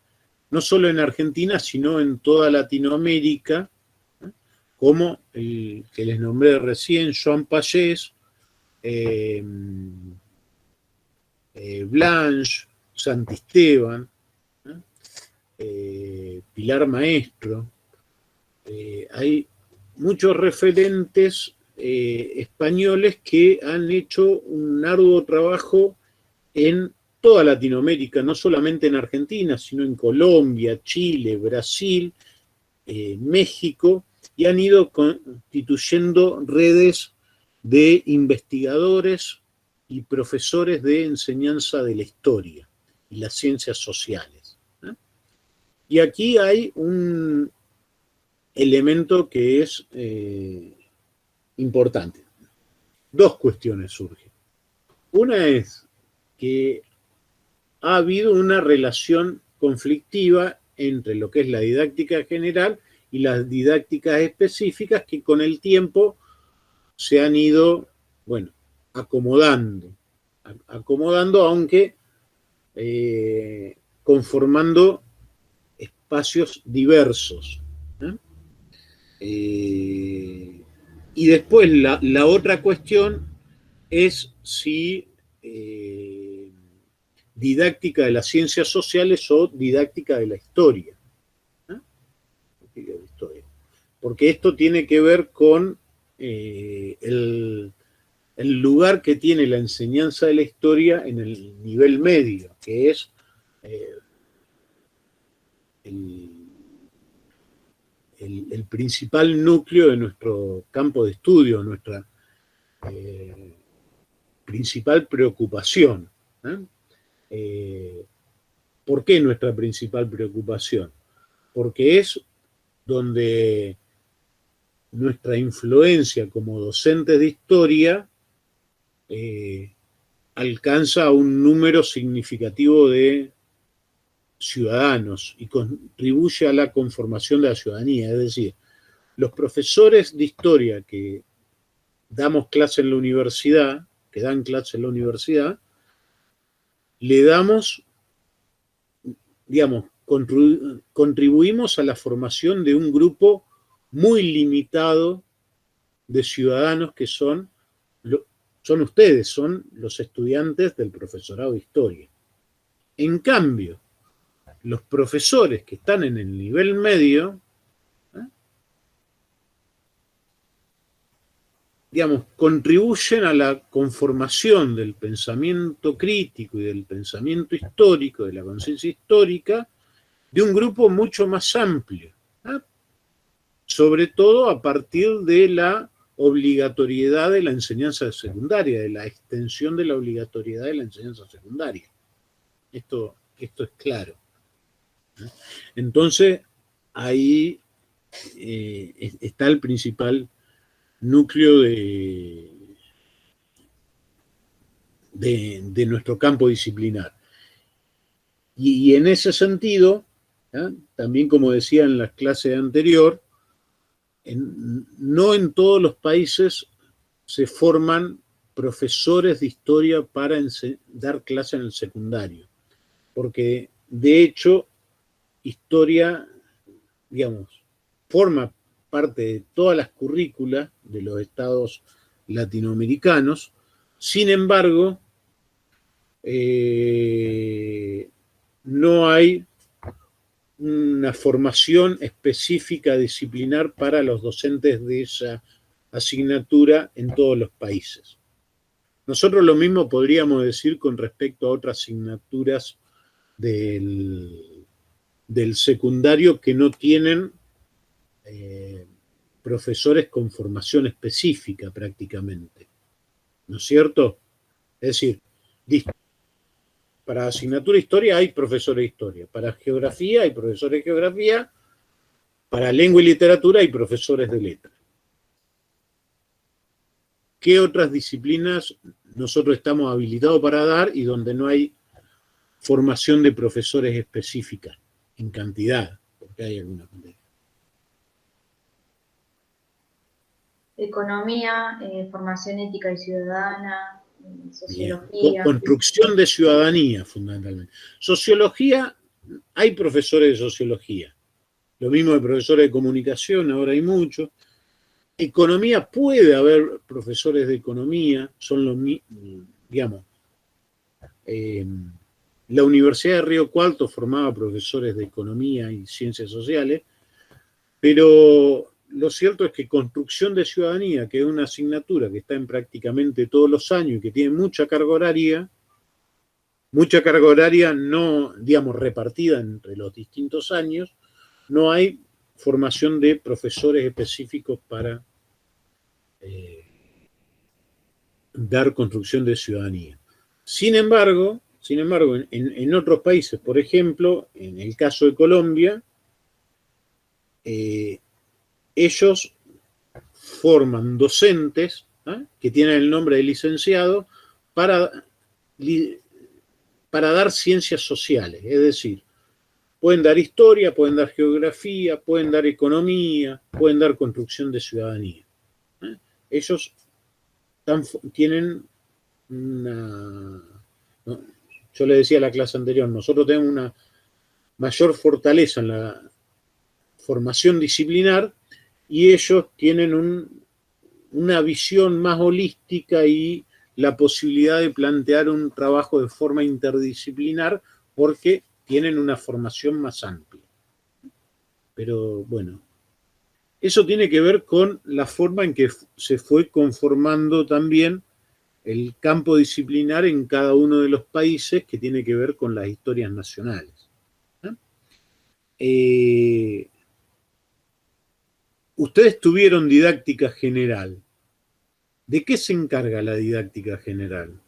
no solo en Argentina, sino en toda Latinoamérica, ¿no?, como el que les nombré recién, Joan Pagès, Blanch, Santisteban, ¿no?, Pilar Maestro. Hay muchos referentes españoles que han hecho un arduo trabajo en toda Latinoamérica, no solamente en Argentina, sino en Colombia, Chile, Brasil, México, y han ido constituyendo redes de investigadores y profesores de enseñanza de la historia y las ciencias sociales, ¿no? Y aquí hay un elemento que es importante. Dos cuestiones surgen. Una es que ha habido una relación conflictiva entre lo que es la didáctica general y las didácticas específicas que con el tiempo se han ido, bueno, acomodando, aunque conformando espacios diversos, ¿eh? Y después la otra cuestión es si didáctica de las ciencias sociales o didáctica de la historia, ¿eh? Porque esto tiene que ver con el lugar que tiene la enseñanza de la historia en el nivel medio, que es el principal núcleo de nuestro campo de estudio, nuestra principal preocupación, ¿eh? ¿Por qué nuestra principal preocupación? Porque es donde nuestra influencia como docentes de historia alcanza un número significativo de ciudadanos y contribuye a la conformación de la ciudadanía. Es decir, los profesores de historia que damos clase en la universidad, que dan clase en la universidad, le damos, digamos, contribuimos a la formación de un grupo muy limitado de ciudadanos que son ustedes, son los estudiantes del profesorado de historia. En cambio, los profesores que están en el nivel medio, digamos, contribuyen a la conformación del pensamiento crítico y del pensamiento histórico, de la conciencia histórica, de un grupo mucho más amplio, ¿eh? Sobre todo a partir de la obligatoriedad de la enseñanza secundaria, de la extensión de la obligatoriedad de la enseñanza secundaria. Esto es claro. Entonces, ahí está el principal núcleo de nuestro campo disciplinar. Y en ese sentido, también como decía en la clase anterior, no en todos los países se forman profesores de historia para dar clase en el secundario, porque de hecho historia, digamos, forma parte de todas las currículas de los estados latinoamericanos. Sin embargo, no hay una formación específica disciplinar para los docentes de esa asignatura en todos los países. Nosotros lo mismo podríamos decir con respecto a otras asignaturas del secundario que no tienen profesores con formación específica prácticamente, ¿no es cierto? Es decir, para asignatura de historia hay profesores de historia, para geografía hay profesores de geografía, para lengua y literatura hay profesores de letras. ¿Qué otras disciplinas nosotros estamos habilitados para dar y donde no hay formación de profesores específica, en cantidad, porque hay alguna cantidad. Economía, formación ética y ciudadana, Bien. sociología. Construcción de ciudadanía, fundamentalmente. Sociología, hay profesores de sociología. Lo mismo de profesores de comunicación, ahora hay muchos. Economía, puede haber profesores de economía, son los mismos, digamos. La Universidad de Río Cuarto formaba profesores de economía y ciencias sociales, pero lo cierto es que construcción de ciudadanía, que es una asignatura que está en prácticamente todos los años y que tiene mucha carga horaria no, digamos, repartida entre los distintos años, no hay formación de profesores específicos para dar construcción de ciudadanía. Sin embargo, en otros países, por ejemplo, en el caso de Colombia, ellos forman docentes que tienen el nombre de licenciado para dar ciencias sociales, es decir, pueden dar historia, pueden dar geografía, pueden dar economía, pueden dar construcción de ciudadanía. Ellos tienen una... ¿no? Yo le decía a la clase anterior, nosotros tenemos una mayor fortaleza en la formación disciplinar y ellos tienen una visión más holística y la posibilidad de plantear un trabajo de forma interdisciplinar porque tienen una formación más amplia. Pero bueno, eso tiene que ver con la forma en que se fue conformando también el campo disciplinar en cada uno de los países, que tiene que ver con las historias nacionales. Ustedes tuvieron didáctica general. ¿De qué se encarga la didáctica general?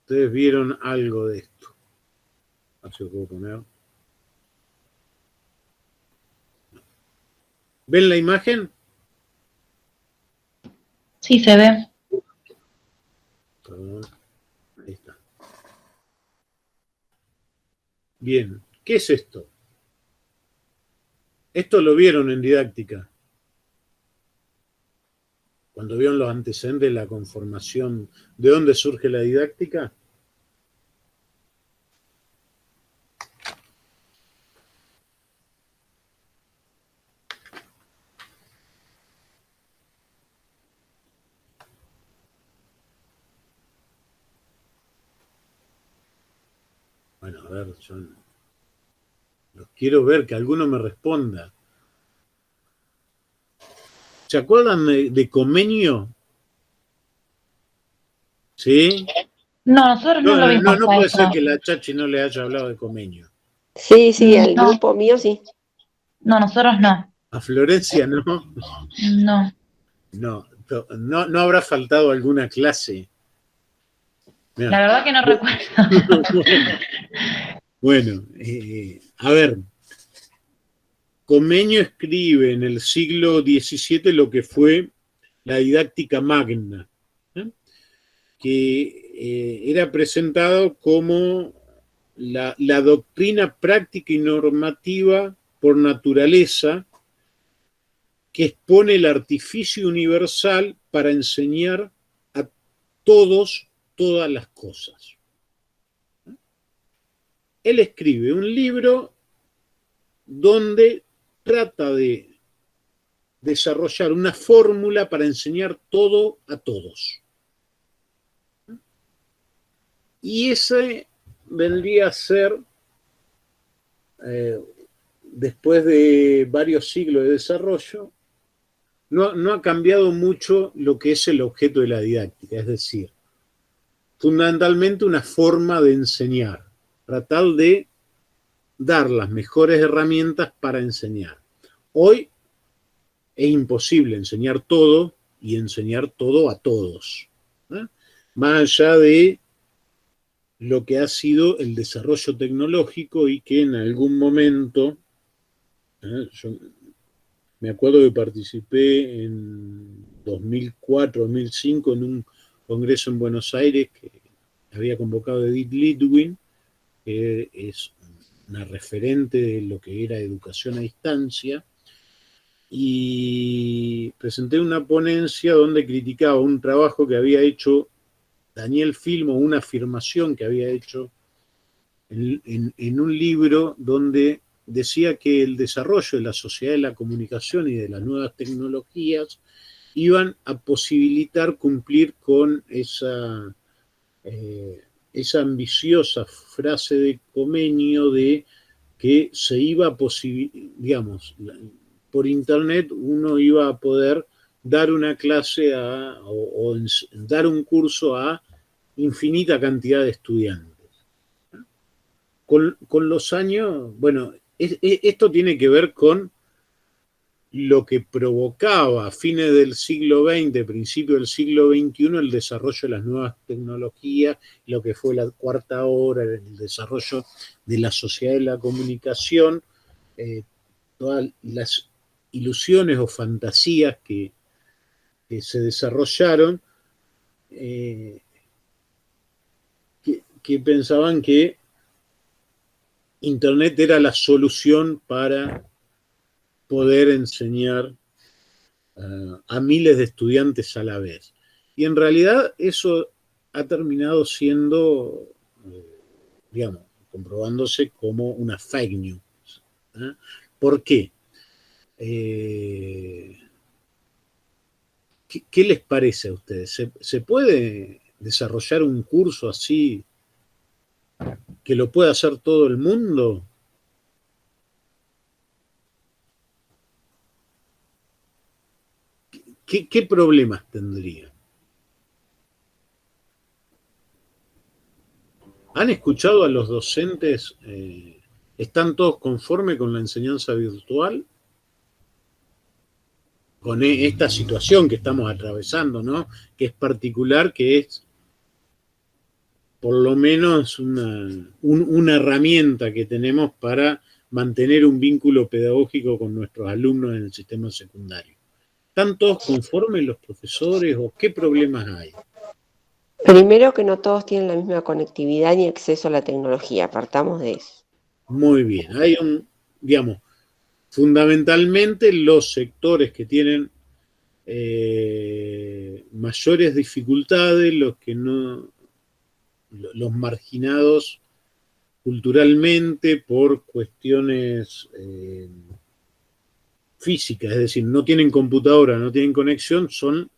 Ustedes vieron algo de esto. Así lo puedo poner. ¿Ven la imagen? Sí, se ve. Perdón. Ahí está. Bien, ¿qué es esto? Esto lo vieron en didáctica. Cuando vieron los antecedentes de la conformación, ¿de dónde surge la didáctica? Bueno, a ver, yo los quiero ver, que alguno me responda. ¿Se acuerdan de Comenio? ¿Sí? No, nosotros no lo vimos. No puede ser que la Chachi no le haya hablado de Comenio. Sí, sí, al No. grupo mío sí. No, nosotros no. ¿A Florencia no? No. No habrá faltado alguna clase. Mirá. La verdad que no recuerdo. Bueno, a ver. Comenio escribe en el siglo XVII lo que fue la didáctica magna, que era presentado como la doctrina práctica y normativa por naturaleza que expone el artificio universal para enseñar a todos todas las cosas. Él escribe un libro donde trata de desarrollar una fórmula para enseñar todo a todos. Y ese vendría a ser, después de varios siglos de desarrollo, no ha cambiado mucho lo que es el objeto de la didáctica, es decir, fundamentalmente una forma de enseñar, tratar de dar las mejores herramientas para enseñar. Hoy es imposible enseñar todo y enseñar todo a todos, más allá de lo que ha sido el desarrollo tecnológico y que en algún momento Yo me acuerdo que participé en 2004, 2005 en un congreso en Buenos Aires que había convocado Edith Litwin, que es una referente de lo que era educación a distancia, y presenté una ponencia donde criticaba un trabajo que había hecho Daniel Filmo, una afirmación que había hecho en un libro donde decía que el desarrollo de la sociedad de la comunicación y de las nuevas tecnologías iban a posibilitar cumplir con esa ambiciosa frase de Comenio de que se iba a digamos, por internet uno iba a poder dar una clase o dar un curso a infinita cantidad de estudiantes. Con los años, bueno, esto tiene que ver con lo que provocaba a fines del siglo XX, principio del siglo XXI, el desarrollo de las nuevas tecnologías, lo que fue la cuarta hora, el desarrollo de la sociedad de la comunicación, todas las ilusiones o fantasías que se desarrollaron, que pensaban que Internet era la solución para poder enseñar a miles de estudiantes a la vez. Y en realidad eso ha terminado siendo, digamos, comprobándose como una fake news. ¿Por qué? ¿Qué les parece a ustedes? ¿Se puede desarrollar un curso así que lo pueda hacer todo el mundo? ¿Qué problemas tendría? ¿Han escuchado a los docentes? ¿Están todos conformes con la enseñanza virtual? Con esta situación que estamos atravesando, ¿no? Que es particular, que es por lo menos una herramienta que tenemos para mantener un vínculo pedagógico con nuestros alumnos en el sistema secundario. ¿Están todos conformes los profesores o qué problemas hay? Primero que no todos tienen la misma conectividad ni acceso a la tecnología, partamos de eso. Muy bien, hay digamos, fundamentalmente los sectores que tienen mayores dificultades, los marginados culturalmente por cuestiones físicas, es decir, no tienen computadora, no tienen conexión, son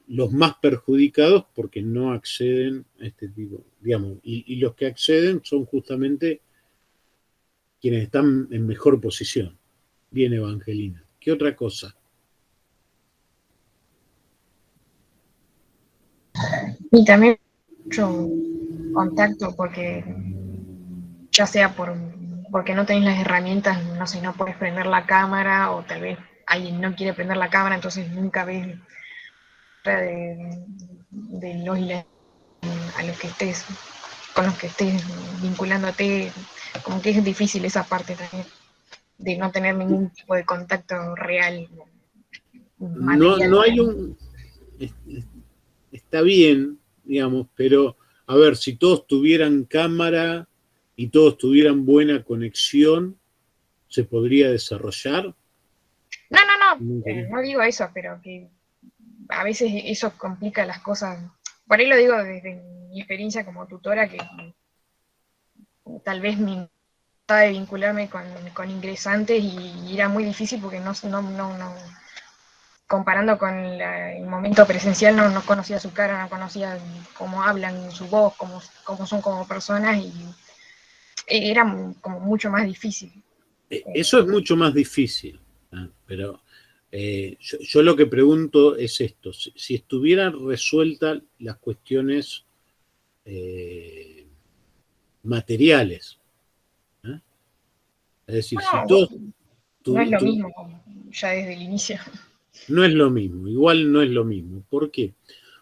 los más perjudicados porque no acceden a este tipo, digamos, y los que acceden son justamente quienes están en mejor posición. Bien, Evangelina. ¿Qué otra cosa? Y también mucho contacto porque ya sea porque no tenés las herramientas, no sé, no puedes prender la cámara o tal vez alguien no quiere prender la cámara, entonces nunca ves de los a los que estés, con los que estés vinculándote, como que es difícil esa parte también, de no tener ningún tipo de contacto real. Material. No hay está bien, digamos, pero a ver, si todos tuvieran cámara y todos tuvieran buena conexión, ¿se podría desarrollar? No digo eso, pero que a veces eso complica las cosas. Por ahí lo digo desde mi experiencia como tutora, que tal vez me trataba de vincularme con ingresantes y era muy difícil porque no comparando con el momento presencial, no conocía su cara, no conocía cómo hablan, su voz, cómo son como personas, y era como mucho más difícil. Eso es mucho más difícil, pero yo lo que pregunto es esto: si estuvieran resueltas las cuestiones materiales, es decir, si todos... No es lo mismo ya desde el inicio. No es lo mismo, igual no es lo mismo. ¿Por qué?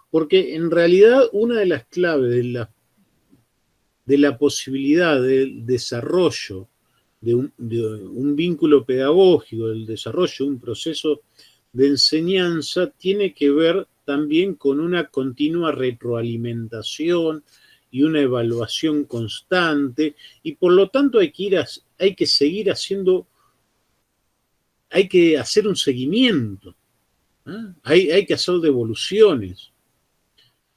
Porque en realidad una de las claves de la posibilidad del desarrollo un vínculo pedagógico, del desarrollo de un proceso de enseñanza, tiene que ver también con una continua retroalimentación y una evaluación constante, y por lo tanto hay que seguir haciendo, hay que hacer un seguimiento, ¿eh? Hay que hacer devoluciones.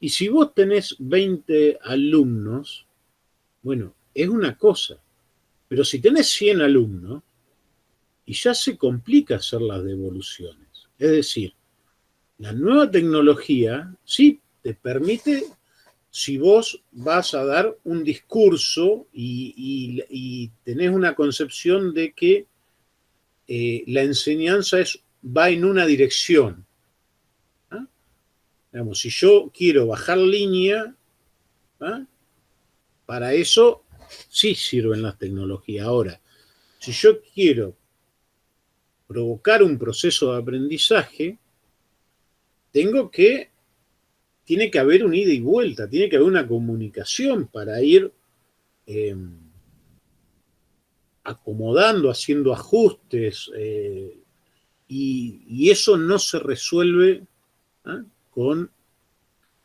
Y si vos tenés 20 alumnos, bueno, es una cosa, pero si tenés 100 alumnos, y ya se complica hacer las devoluciones. Es decir, la nueva tecnología sí te permite, si vos vas a dar un discurso y tenés una concepción de que la enseñanza va en una dirección. ¿Ah? Digamos, si yo quiero bajar línea, ¿ah? Para eso sí sirven las tecnologías. Ahora, si yo quiero provocar un proceso de aprendizaje, tiene que haber un ida y vuelta, tiene que haber una comunicación para ir acomodando, haciendo ajustes, y eso no se resuelve, ¿eh? Con,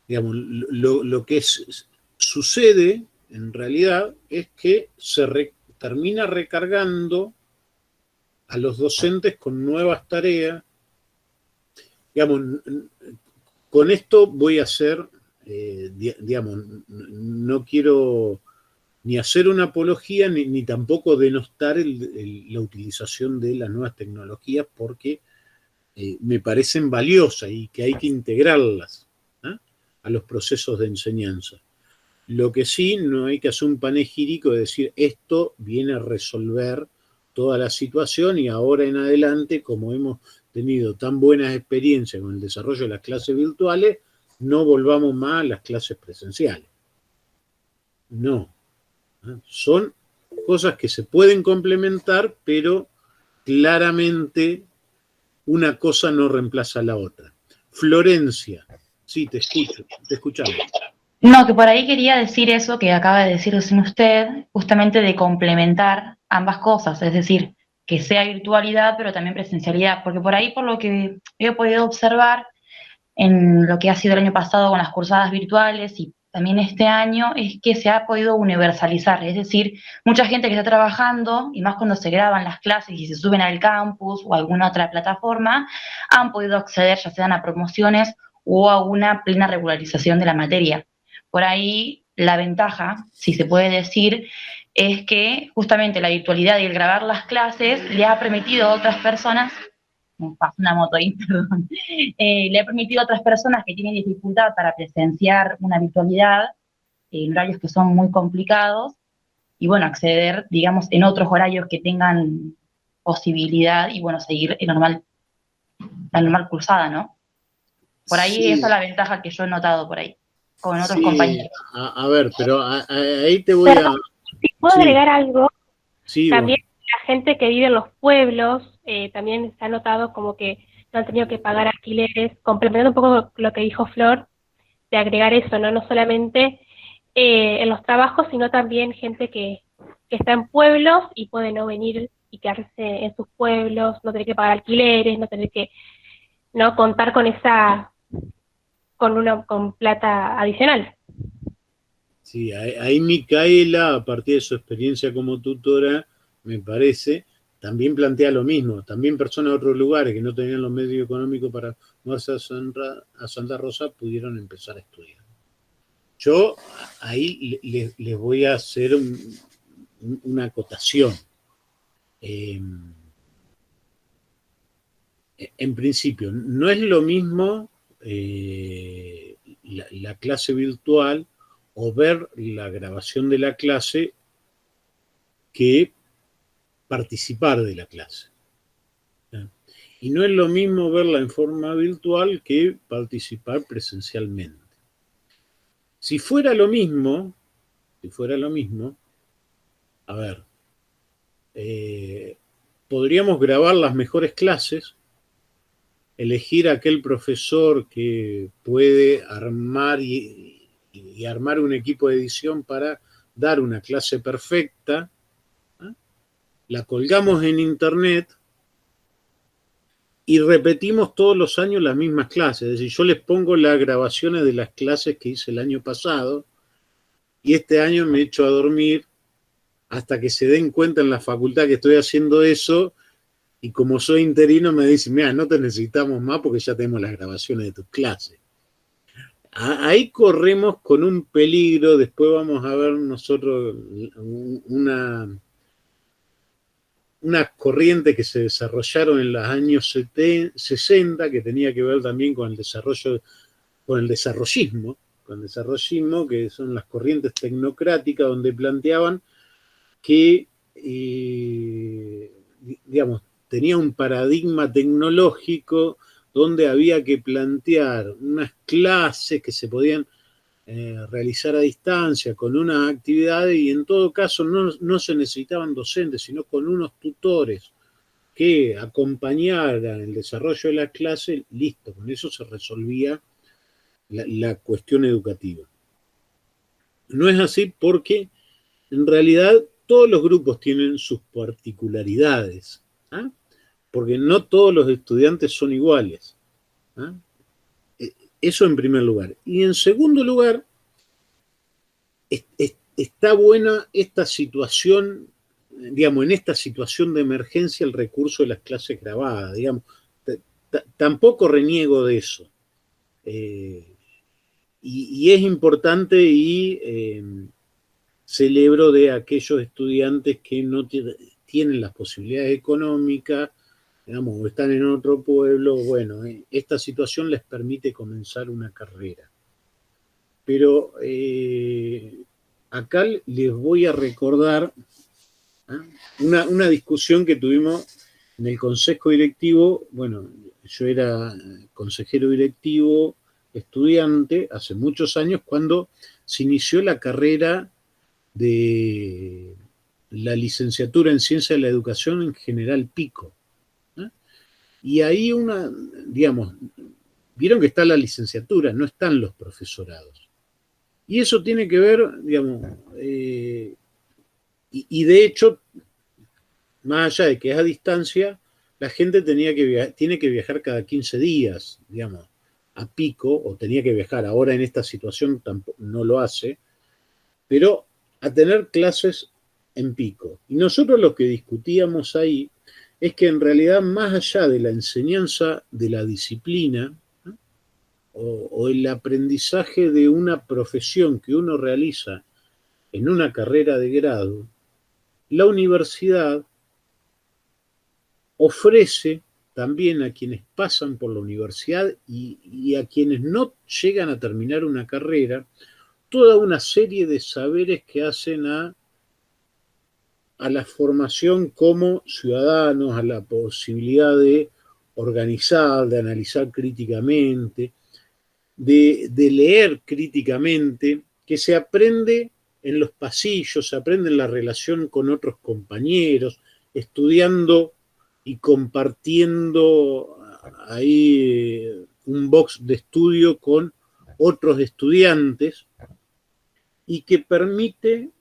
digamos, lo que sucede en realidad es que termina recargando a los docentes con nuevas tareas. Digamos, con esto voy a hacer, digamos, no quiero ni hacer una apología ni tampoco denostar la utilización de las nuevas tecnologías, porque me parecen valiosas y que hay que integrarlas, ¿eh? A los procesos de enseñanza. Lo que sí, no hay que hacer un panegírico de decir esto viene a resolver toda la situación y ahora en adelante, como hemos tenido tan buenas experiencias con el desarrollo de las clases virtuales, no volvamos más a las clases presenciales. No. Son cosas que se pueden complementar, pero claramente una cosa no reemplaza a la otra. Florencia, sí, te escucho, te escuchamos. No, que por ahí quería decir eso que acaba de decir recién usted, justamente de complementar ambas cosas, es decir, que sea virtualidad, pero también presencialidad, porque por ahí, por lo que he podido observar en lo que ha sido el año pasado con las cursadas virtuales y también este año, es que se ha podido universalizar, es decir, mucha gente que está trabajando, y más cuando se graban las clases y se suben al campus o a alguna otra plataforma, han podido acceder ya sean a promociones o a una plena regularización de la materia. Por ahí la ventaja, si se puede decir, es que justamente la virtualidad y el grabar las clases le ha permitido a otras personas, me pasa una moto ahí, perdón, le ha permitido a otras personas que tienen dificultad para presenciar una virtualidad en horarios que son muy complicados y bueno, acceder, digamos, en otros horarios que tengan posibilidad y bueno, seguir la normal cursada, ¿no? Por ahí Sí. esa es la ventaja que yo he notado por ahí, con otros Sí, compañeros. a ver, pero ahí te voy a... Si puedo Sí. agregar algo, Sí, también la gente que vive en los pueblos, también se ha notado como que no han tenido que pagar alquileres, complementando un poco lo que dijo Flor, de agregar eso, ¿no? No solamente en los trabajos, sino también gente que está en pueblos y puede no venir y quedarse en sus pueblos, no tener que pagar alquileres, no tener que no contar con con plata adicional. Sí, ahí Micaela, a partir de su experiencia como tutora, me parece, también plantea lo mismo. También personas de otros lugares que no tenían los medios económicos para mudarse a Santa Rosa pudieron empezar a estudiar. Yo ahí les voy a hacer una acotación. En principio, no es lo mismo la clase virtual o ver la grabación de la clase que participar de la clase. Y no es lo mismo verla en forma virtual que participar presencialmente. Si fuera lo mismo, a ver, podríamos grabar las mejores clases, elegir aquel profesor que puede armar y armar un equipo de edición para dar una clase perfecta, ¿eh? la colgamos en internet y repetimos todos los años las mismas clases. Es decir, yo les pongo las grabaciones de las clases que hice el año pasado y este año me echo a dormir hasta que se den cuenta en la facultad que estoy haciendo eso, y como soy interino me dicen, mira, no te necesitamos más porque ya tenemos las grabaciones de tus clases. Ahí corremos con un peligro. Después vamos a ver nosotros unas corrientes que se desarrollaron en los años 60, que tenía que ver también con el desarrollo, con el desarrollismo, que son las corrientes tecnocráticas, donde planteaban que, digamos, tenía un paradigma tecnológico donde había que plantear unas clases que se podían realizar a distancia con unas actividades, y en todo caso no se necesitaban docentes, sino con unos tutores que acompañaran el desarrollo de la clase. Listo, con eso se resolvía la cuestión educativa. No es así, porque en realidad todos los grupos tienen sus particularidades, ¿ah? Porque no todos los estudiantes son iguales, ¿ah? Eso en primer lugar. Y en segundo lugar, está buena esta situación, digamos, en esta situación de emergencia, el recurso de las clases grabadas, digamos. Tampoco reniego de eso. Y es importante, y celebro de aquellos estudiantes que no tienen las posibilidades económicas, digamos, o están en otro pueblo. Bueno, esta situación les permite comenzar una carrera. Pero acá les voy a recordar una discusión que tuvimos en el consejo directivo. Bueno, yo era consejero directivo, estudiante, hace muchos años, cuando se inició la carrera de la licenciatura en Ciencia de la Educación en General Pico. Y ahí digamos, vieron que está la licenciatura, no están los profesorados. Y eso tiene que ver, digamos, y de hecho, más allá de que es a distancia, la gente tiene que viajar cada 15 días, digamos, a Pico, o tenía que viajar. Ahora en esta situación tampoco, no lo hace, pero a tener clases en Pico. Y nosotros lo que discutíamos ahí es que en realidad, más allá de la enseñanza de la disciplina, ¿no?, o el aprendizaje de una profesión que uno realiza en una carrera de grado, la universidad ofrece también a quienes pasan por la universidad y a quienes no llegan a terminar una carrera, toda una serie de saberes que hacen a la formación como ciudadanos, a la posibilidad de organizar, de analizar críticamente, de leer críticamente, que se aprende en los pasillos, se aprende en la relación con otros compañeros, estudiando y compartiendo ahí un box de estudio con otros estudiantes, y que permite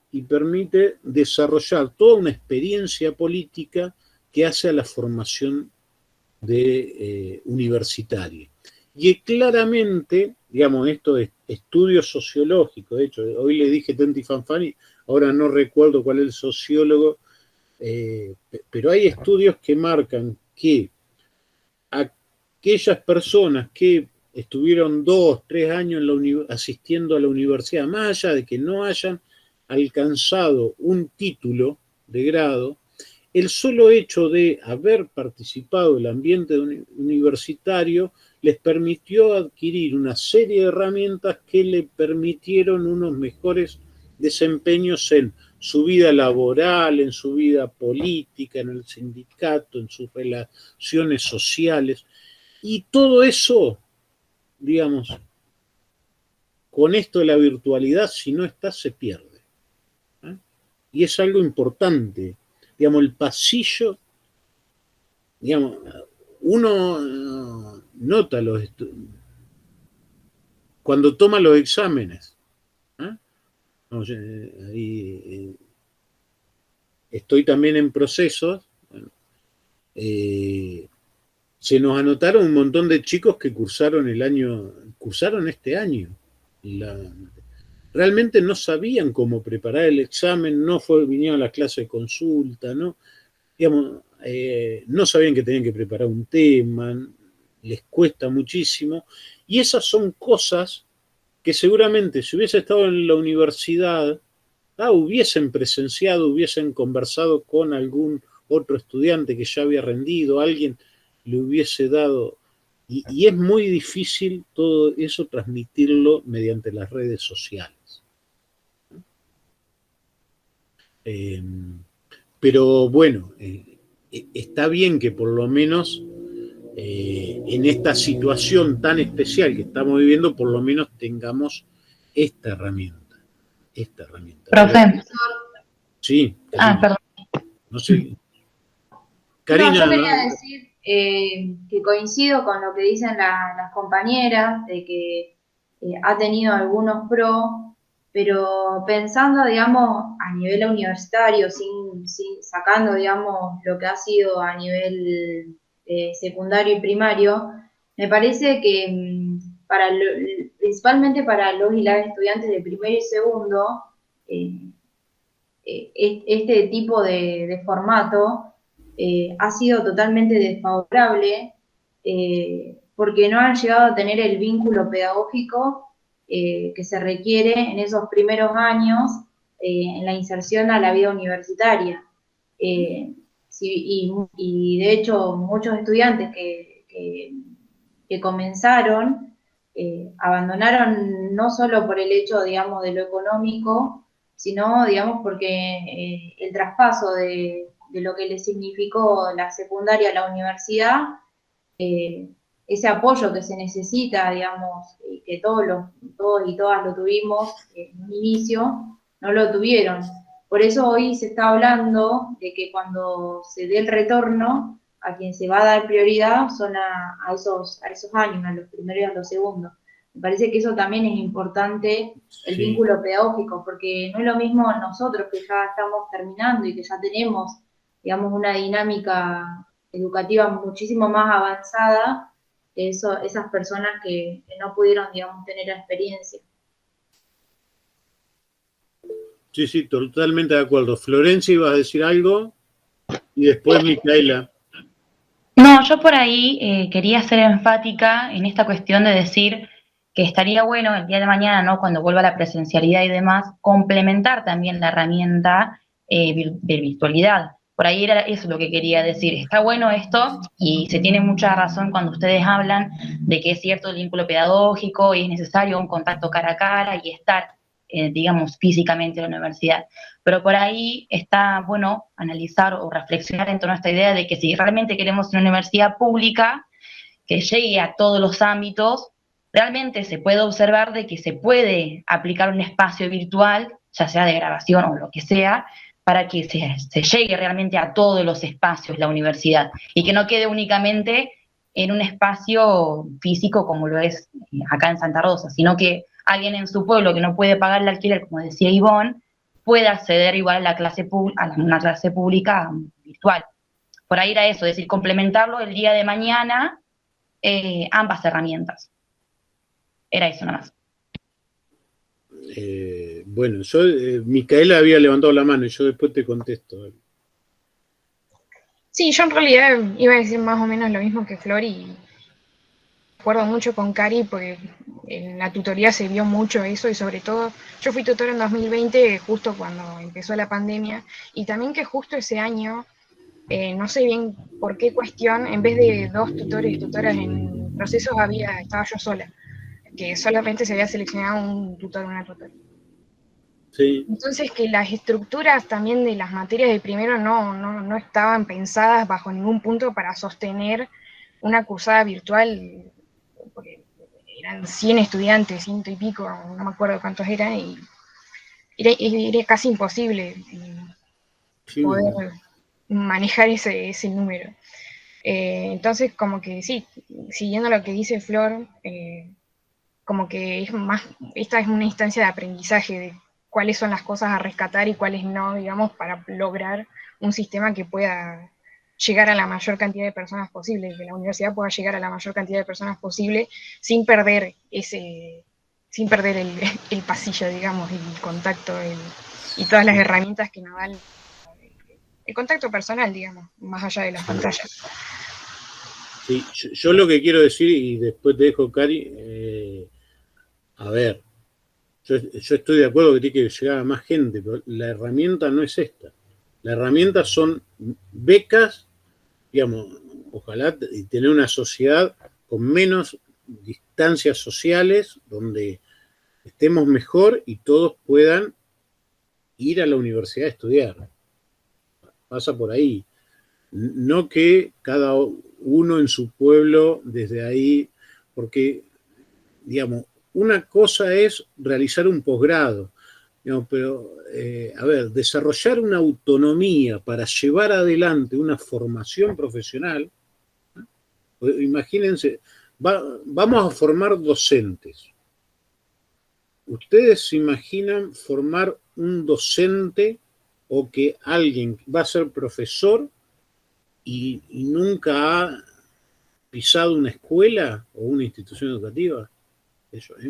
desarrollar toda una experiencia política que hace a la formación universitaria. Y claramente, digamos, esto es estudio sociológico. De hecho, hoy le dije Tenti Fanfani, ahora no recuerdo cuál es el sociólogo, pero hay estudios que marcan que aquellas personas que estuvieron 2, 3 años asistiendo a la universidad, más allá de que no hayan alcanzado un título de grado, el solo hecho de haber participado en el ambiente universitario les permitió adquirir una serie de herramientas que le permitieron unos mejores desempeños en su vida laboral, en su vida política, en el sindicato, en sus relaciones sociales. Y todo eso, digamos, con esto de la virtualidad, si no está, se pierde. Y es algo importante. Digamos, el pasillo, digamos, uno nota cuando toma los exámenes. estoy también en procesos. Bueno, se nos anotaron un montón de chicos que cursaron este año. Realmente no sabían cómo preparar el examen, vinieron a la clase de consulta, ¿no? Digamos, no sabían que tenían que preparar un tema, les cuesta muchísimo, y esas son cosas que seguramente si hubiese estado en la universidad, hubiesen presenciado, hubiesen conversado con algún otro estudiante que ya había rendido, alguien le hubiese dado, y es muy difícil todo eso transmitirlo mediante las redes sociales. Pero bueno, está bien que por lo menos en esta situación tan especial que estamos viviendo, por lo menos tengamos esta herramienta. Profe. Sí. Ah, perdón. No sé. Karina. No, yo quería decir que coincido con lo que dicen las compañeras, de que ha tenido algunos pros, pero pensando, digamos, a nivel universitario, sin sacando, digamos, lo que ha sido a nivel secundario y primario, me parece que principalmente para los y las estudiantes de primero y segundo, este tipo de formato ha sido totalmente desfavorable porque no han llegado a tener el vínculo pedagógico que se requiere en esos primeros años en la inserción a la vida universitaria. Y de hecho muchos estudiantes que comenzaron abandonaron no solo por el hecho, digamos, de lo económico, sino, digamos, porque el traspaso de lo que les significó la secundaria a la universidad, ese apoyo que se necesita, digamos, y que todos y todas lo tuvimos en un inicio, no lo tuvieron. Por eso hoy se está hablando de que cuando se dé el retorno, a quien se va a dar prioridad son a esos años, a los primeros y a los segundos. Me parece que eso también es importante, el vínculo pedagógico, porque no es lo mismo nosotros que ya estamos terminando y que ya tenemos, digamos, una dinámica educativa muchísimo más avanzada que esas personas que no pudieron, digamos, tener la experiencia. Sí, totalmente de acuerdo. Florencia, ibas a decir algo y después Micaela. No, yo por ahí quería ser enfática en esta cuestión de decir que estaría bueno el día de mañana, ¿no? Cuando vuelva la presencialidad y demás, complementar también la herramienta de virtualidad. Por ahí era eso lo que quería decir. Está bueno esto y se tiene mucha razón cuando ustedes hablan de que es cierto el vínculo pedagógico y es necesario un contacto cara a cara y estar, digamos, físicamente en la universidad. Pero por ahí está bueno analizar o reflexionar en torno a esta idea de que si realmente queremos una universidad pública que llegue a todos los ámbitos, realmente se puede observar de que se puede aplicar un espacio virtual, ya sea de grabación o lo que sea, para que se llegue realmente a todos los espacios la universidad y que no quede únicamente en un espacio físico como lo es acá en Santa Rosa, sino que alguien en su pueblo que no puede pagar el alquiler, como decía Ivonne, pueda acceder igual a una clase pública virtual. Por ahí era eso, es decir, complementarlo el día de mañana, ambas herramientas. Era eso nada más. Bueno, Micaela había levantado la mano y yo después te contesto. Sí, yo en realidad iba a decir más o menos lo mismo que Flor y acuerdo mucho con Cari porque en la tutoría se vio mucho eso y sobre todo yo fui tutora en 2020 justo cuando empezó la pandemia y también que justo ese año, no sé bien por qué cuestión, en vez de 2 tutores y tutoras en procesos estaba yo sola, que solamente se había seleccionado un tutor o una tutora. Sí. Entonces que las estructuras también de las materias de primero no estaban pensadas bajo ningún punto para sostener una cursada virtual, porque eran 100 estudiantes, 100 y pico, no me acuerdo cuántos eran, y era casi imposible poder manejar ese número. Entonces, como que sí, siguiendo lo que dice Flor, como que esta es una instancia de aprendizaje cuáles son las cosas a rescatar y cuáles no, digamos, para lograr un sistema que pueda llegar a la mayor cantidad de personas posible, que la universidad pueda llegar a la mayor cantidad de personas posible sin perder el pasillo, digamos, el contacto y todas las herramientas que nos dan el contacto personal, digamos, más allá de las pantallas. Sí, yo lo que quiero decir, y después te dejo, Cari, a ver, yo estoy de acuerdo que tiene que llegar a más gente, pero la herramienta no es esta. La herramienta son becas, digamos, ojalá tener una sociedad con menos distancias sociales, donde estemos mejor y todos puedan ir a la universidad a estudiar. Pasa por ahí. No que cada uno en su pueblo, desde ahí, porque, digamos, una cosa es realizar un posgrado, digamos, pero, a ver, desarrollar una autonomía para llevar adelante una formación profesional, imagínense, vamos a formar docentes. ¿Ustedes se imaginan formar un docente o que alguien va a ser profesor y nunca ha pisado una escuela o una institución educativa? Eso es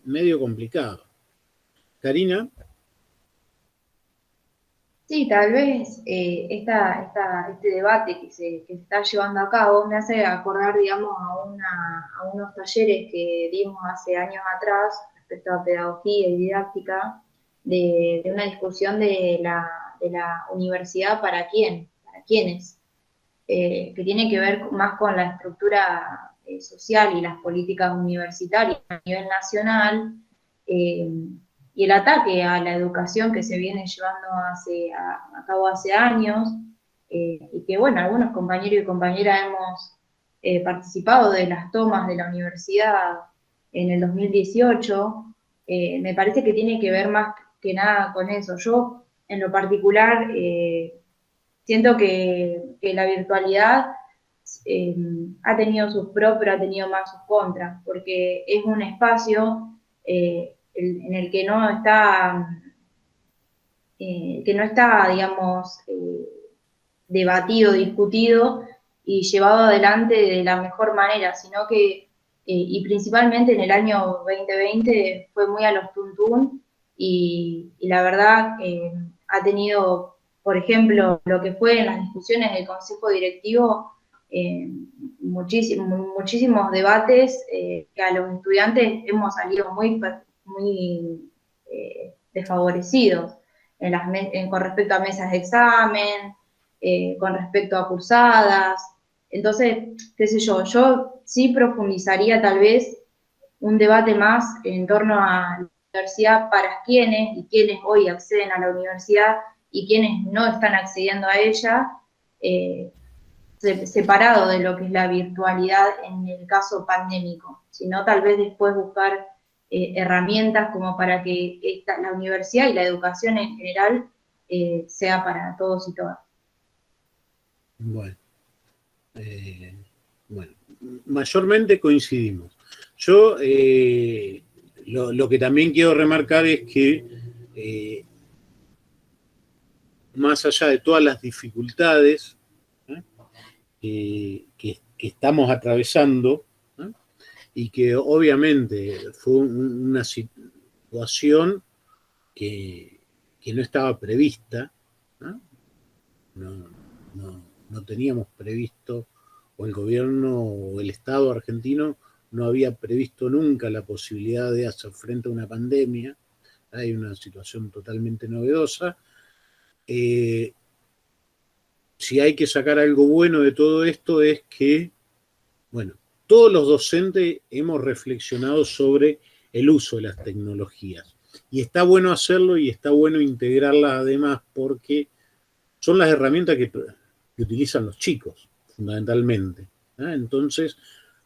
medio complicado. Karina. Sí, tal vez este debate que se está llevando a cabo me hace acordar, digamos, a unos talleres que dimos hace años atrás respecto a pedagogía y didáctica, de una discusión de la universidad para quiénes, que tiene que ver más con la estructura social y las políticas universitarias a nivel nacional, y el ataque a la educación que se viene llevando a cabo hace años, y que, bueno, algunos compañeros y compañeras hemos participado de las tomas de la universidad en el 2018, me parece que tiene que ver más que nada con eso. Yo, en lo particular, siento que la virtualidad ha tenido sus pros, pero ha tenido más sus contras, porque es un espacio en el que no está, digamos, debatido, discutido y llevado adelante de la mejor manera, sino que, y principalmente en el año 2020, fue muy a los tuntún, y la verdad ha tenido, por ejemplo, lo que fue en las discusiones del Consejo Directivo, muchísimos debates que a los estudiantes hemos salido muy desfavorecidos con respecto a mesas de examen, con respecto a cursadas. Entonces, qué sé yo sí profundizaría tal vez un debate más en torno a la universidad para quiénes y quiénes hoy acceden a la universidad y quiénes no están accediendo a ella, separado de lo que es la virtualidad en el caso pandémico, sino tal vez después buscar herramientas como para que la universidad y la educación en general sea para todos y todas. Bueno, mayormente coincidimos. Yo lo que también quiero remarcar es que más allá de todas las dificultades que estamos atravesando, y que obviamente fue una situación que no estaba prevista, no teníamos previsto, o el gobierno o el Estado argentino no había previsto nunca la posibilidad de hacer frente a una pandemia. Hay una situación totalmente novedosa. Si hay que sacar algo bueno de todo esto es que, bueno, todos los docentes hemos reflexionado sobre el uso de las tecnologías. Y está bueno hacerlo y está bueno integrarlas además porque son las herramientas que utilizan los chicos, fundamentalmente. Entonces,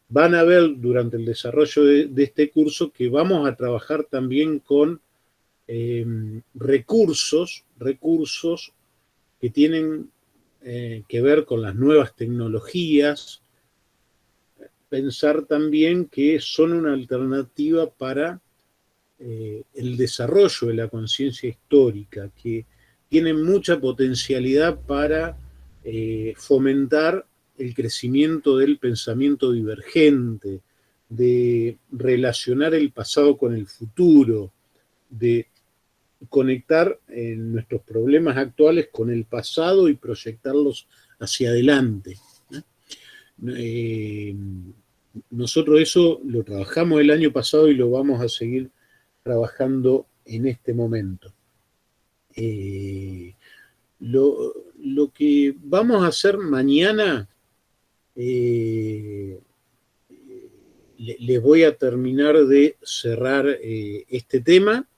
van a ver durante el desarrollo de este curso que vamos a trabajar también con recursos que tienen que ver con las nuevas tecnologías, pensar también que son una alternativa para el desarrollo de la conciencia histórica, que tiene mucha potencialidad para fomentar el crecimiento del pensamiento divergente, de relacionar el pasado con el futuro, de conectar nuestros problemas actuales con el pasado y proyectarlos hacia adelante. Nosotros eso lo trabajamos el año pasado y lo vamos a seguir trabajando en este momento. Lo que vamos a hacer mañana, les voy a terminar de cerrar este tema,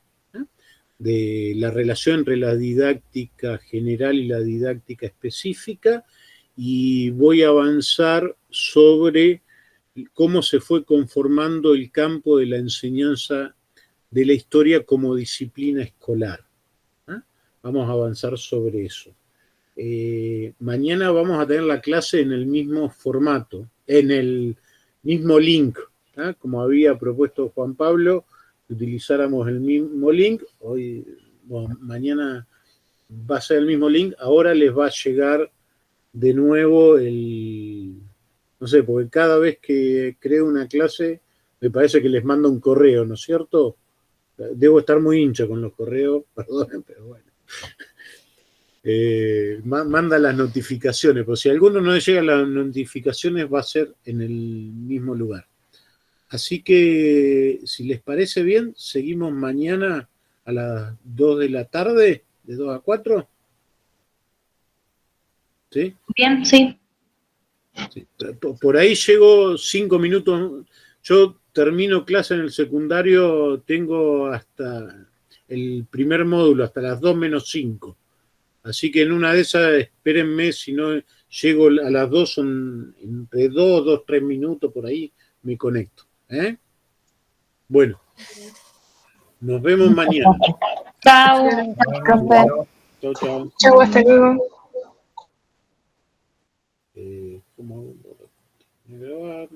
de la relación entre la didáctica general y la didáctica específica, y voy a avanzar sobre cómo se fue conformando el campo de la enseñanza de la historia como disciplina escolar. Vamos a avanzar sobre eso. Mañana vamos a tener la clase en el mismo formato, en el mismo link, como había propuesto Juan Pablo, que utilizáramos el mismo link. Mañana va a ser el mismo link. Ahora les va a llegar de nuevo no sé, porque cada vez que creo una clase me parece que les manda un correo, ¿no es cierto? Debo estar muy hincha con los correos, perdonen, pero bueno. Manda las notificaciones, pero si a alguno no le llegan las notificaciones va a ser en el mismo lugar. Así que, si les parece bien, seguimos mañana a las 2 de la tarde, de 2 a 4. ¿Sí? Bien, sí. Sí. Por ahí llego 5 minutos. Yo termino clase en el secundario, tengo hasta el primer módulo, hasta las 2 menos 5. Así que en una de esas, espérenme, si no llego a las 2, son entre 2, 3 minutos por ahí, me conecto. Bueno, nos vemos mañana. Chao. Chao, chao. Chau, hasta luego. ¿Cómo grabar?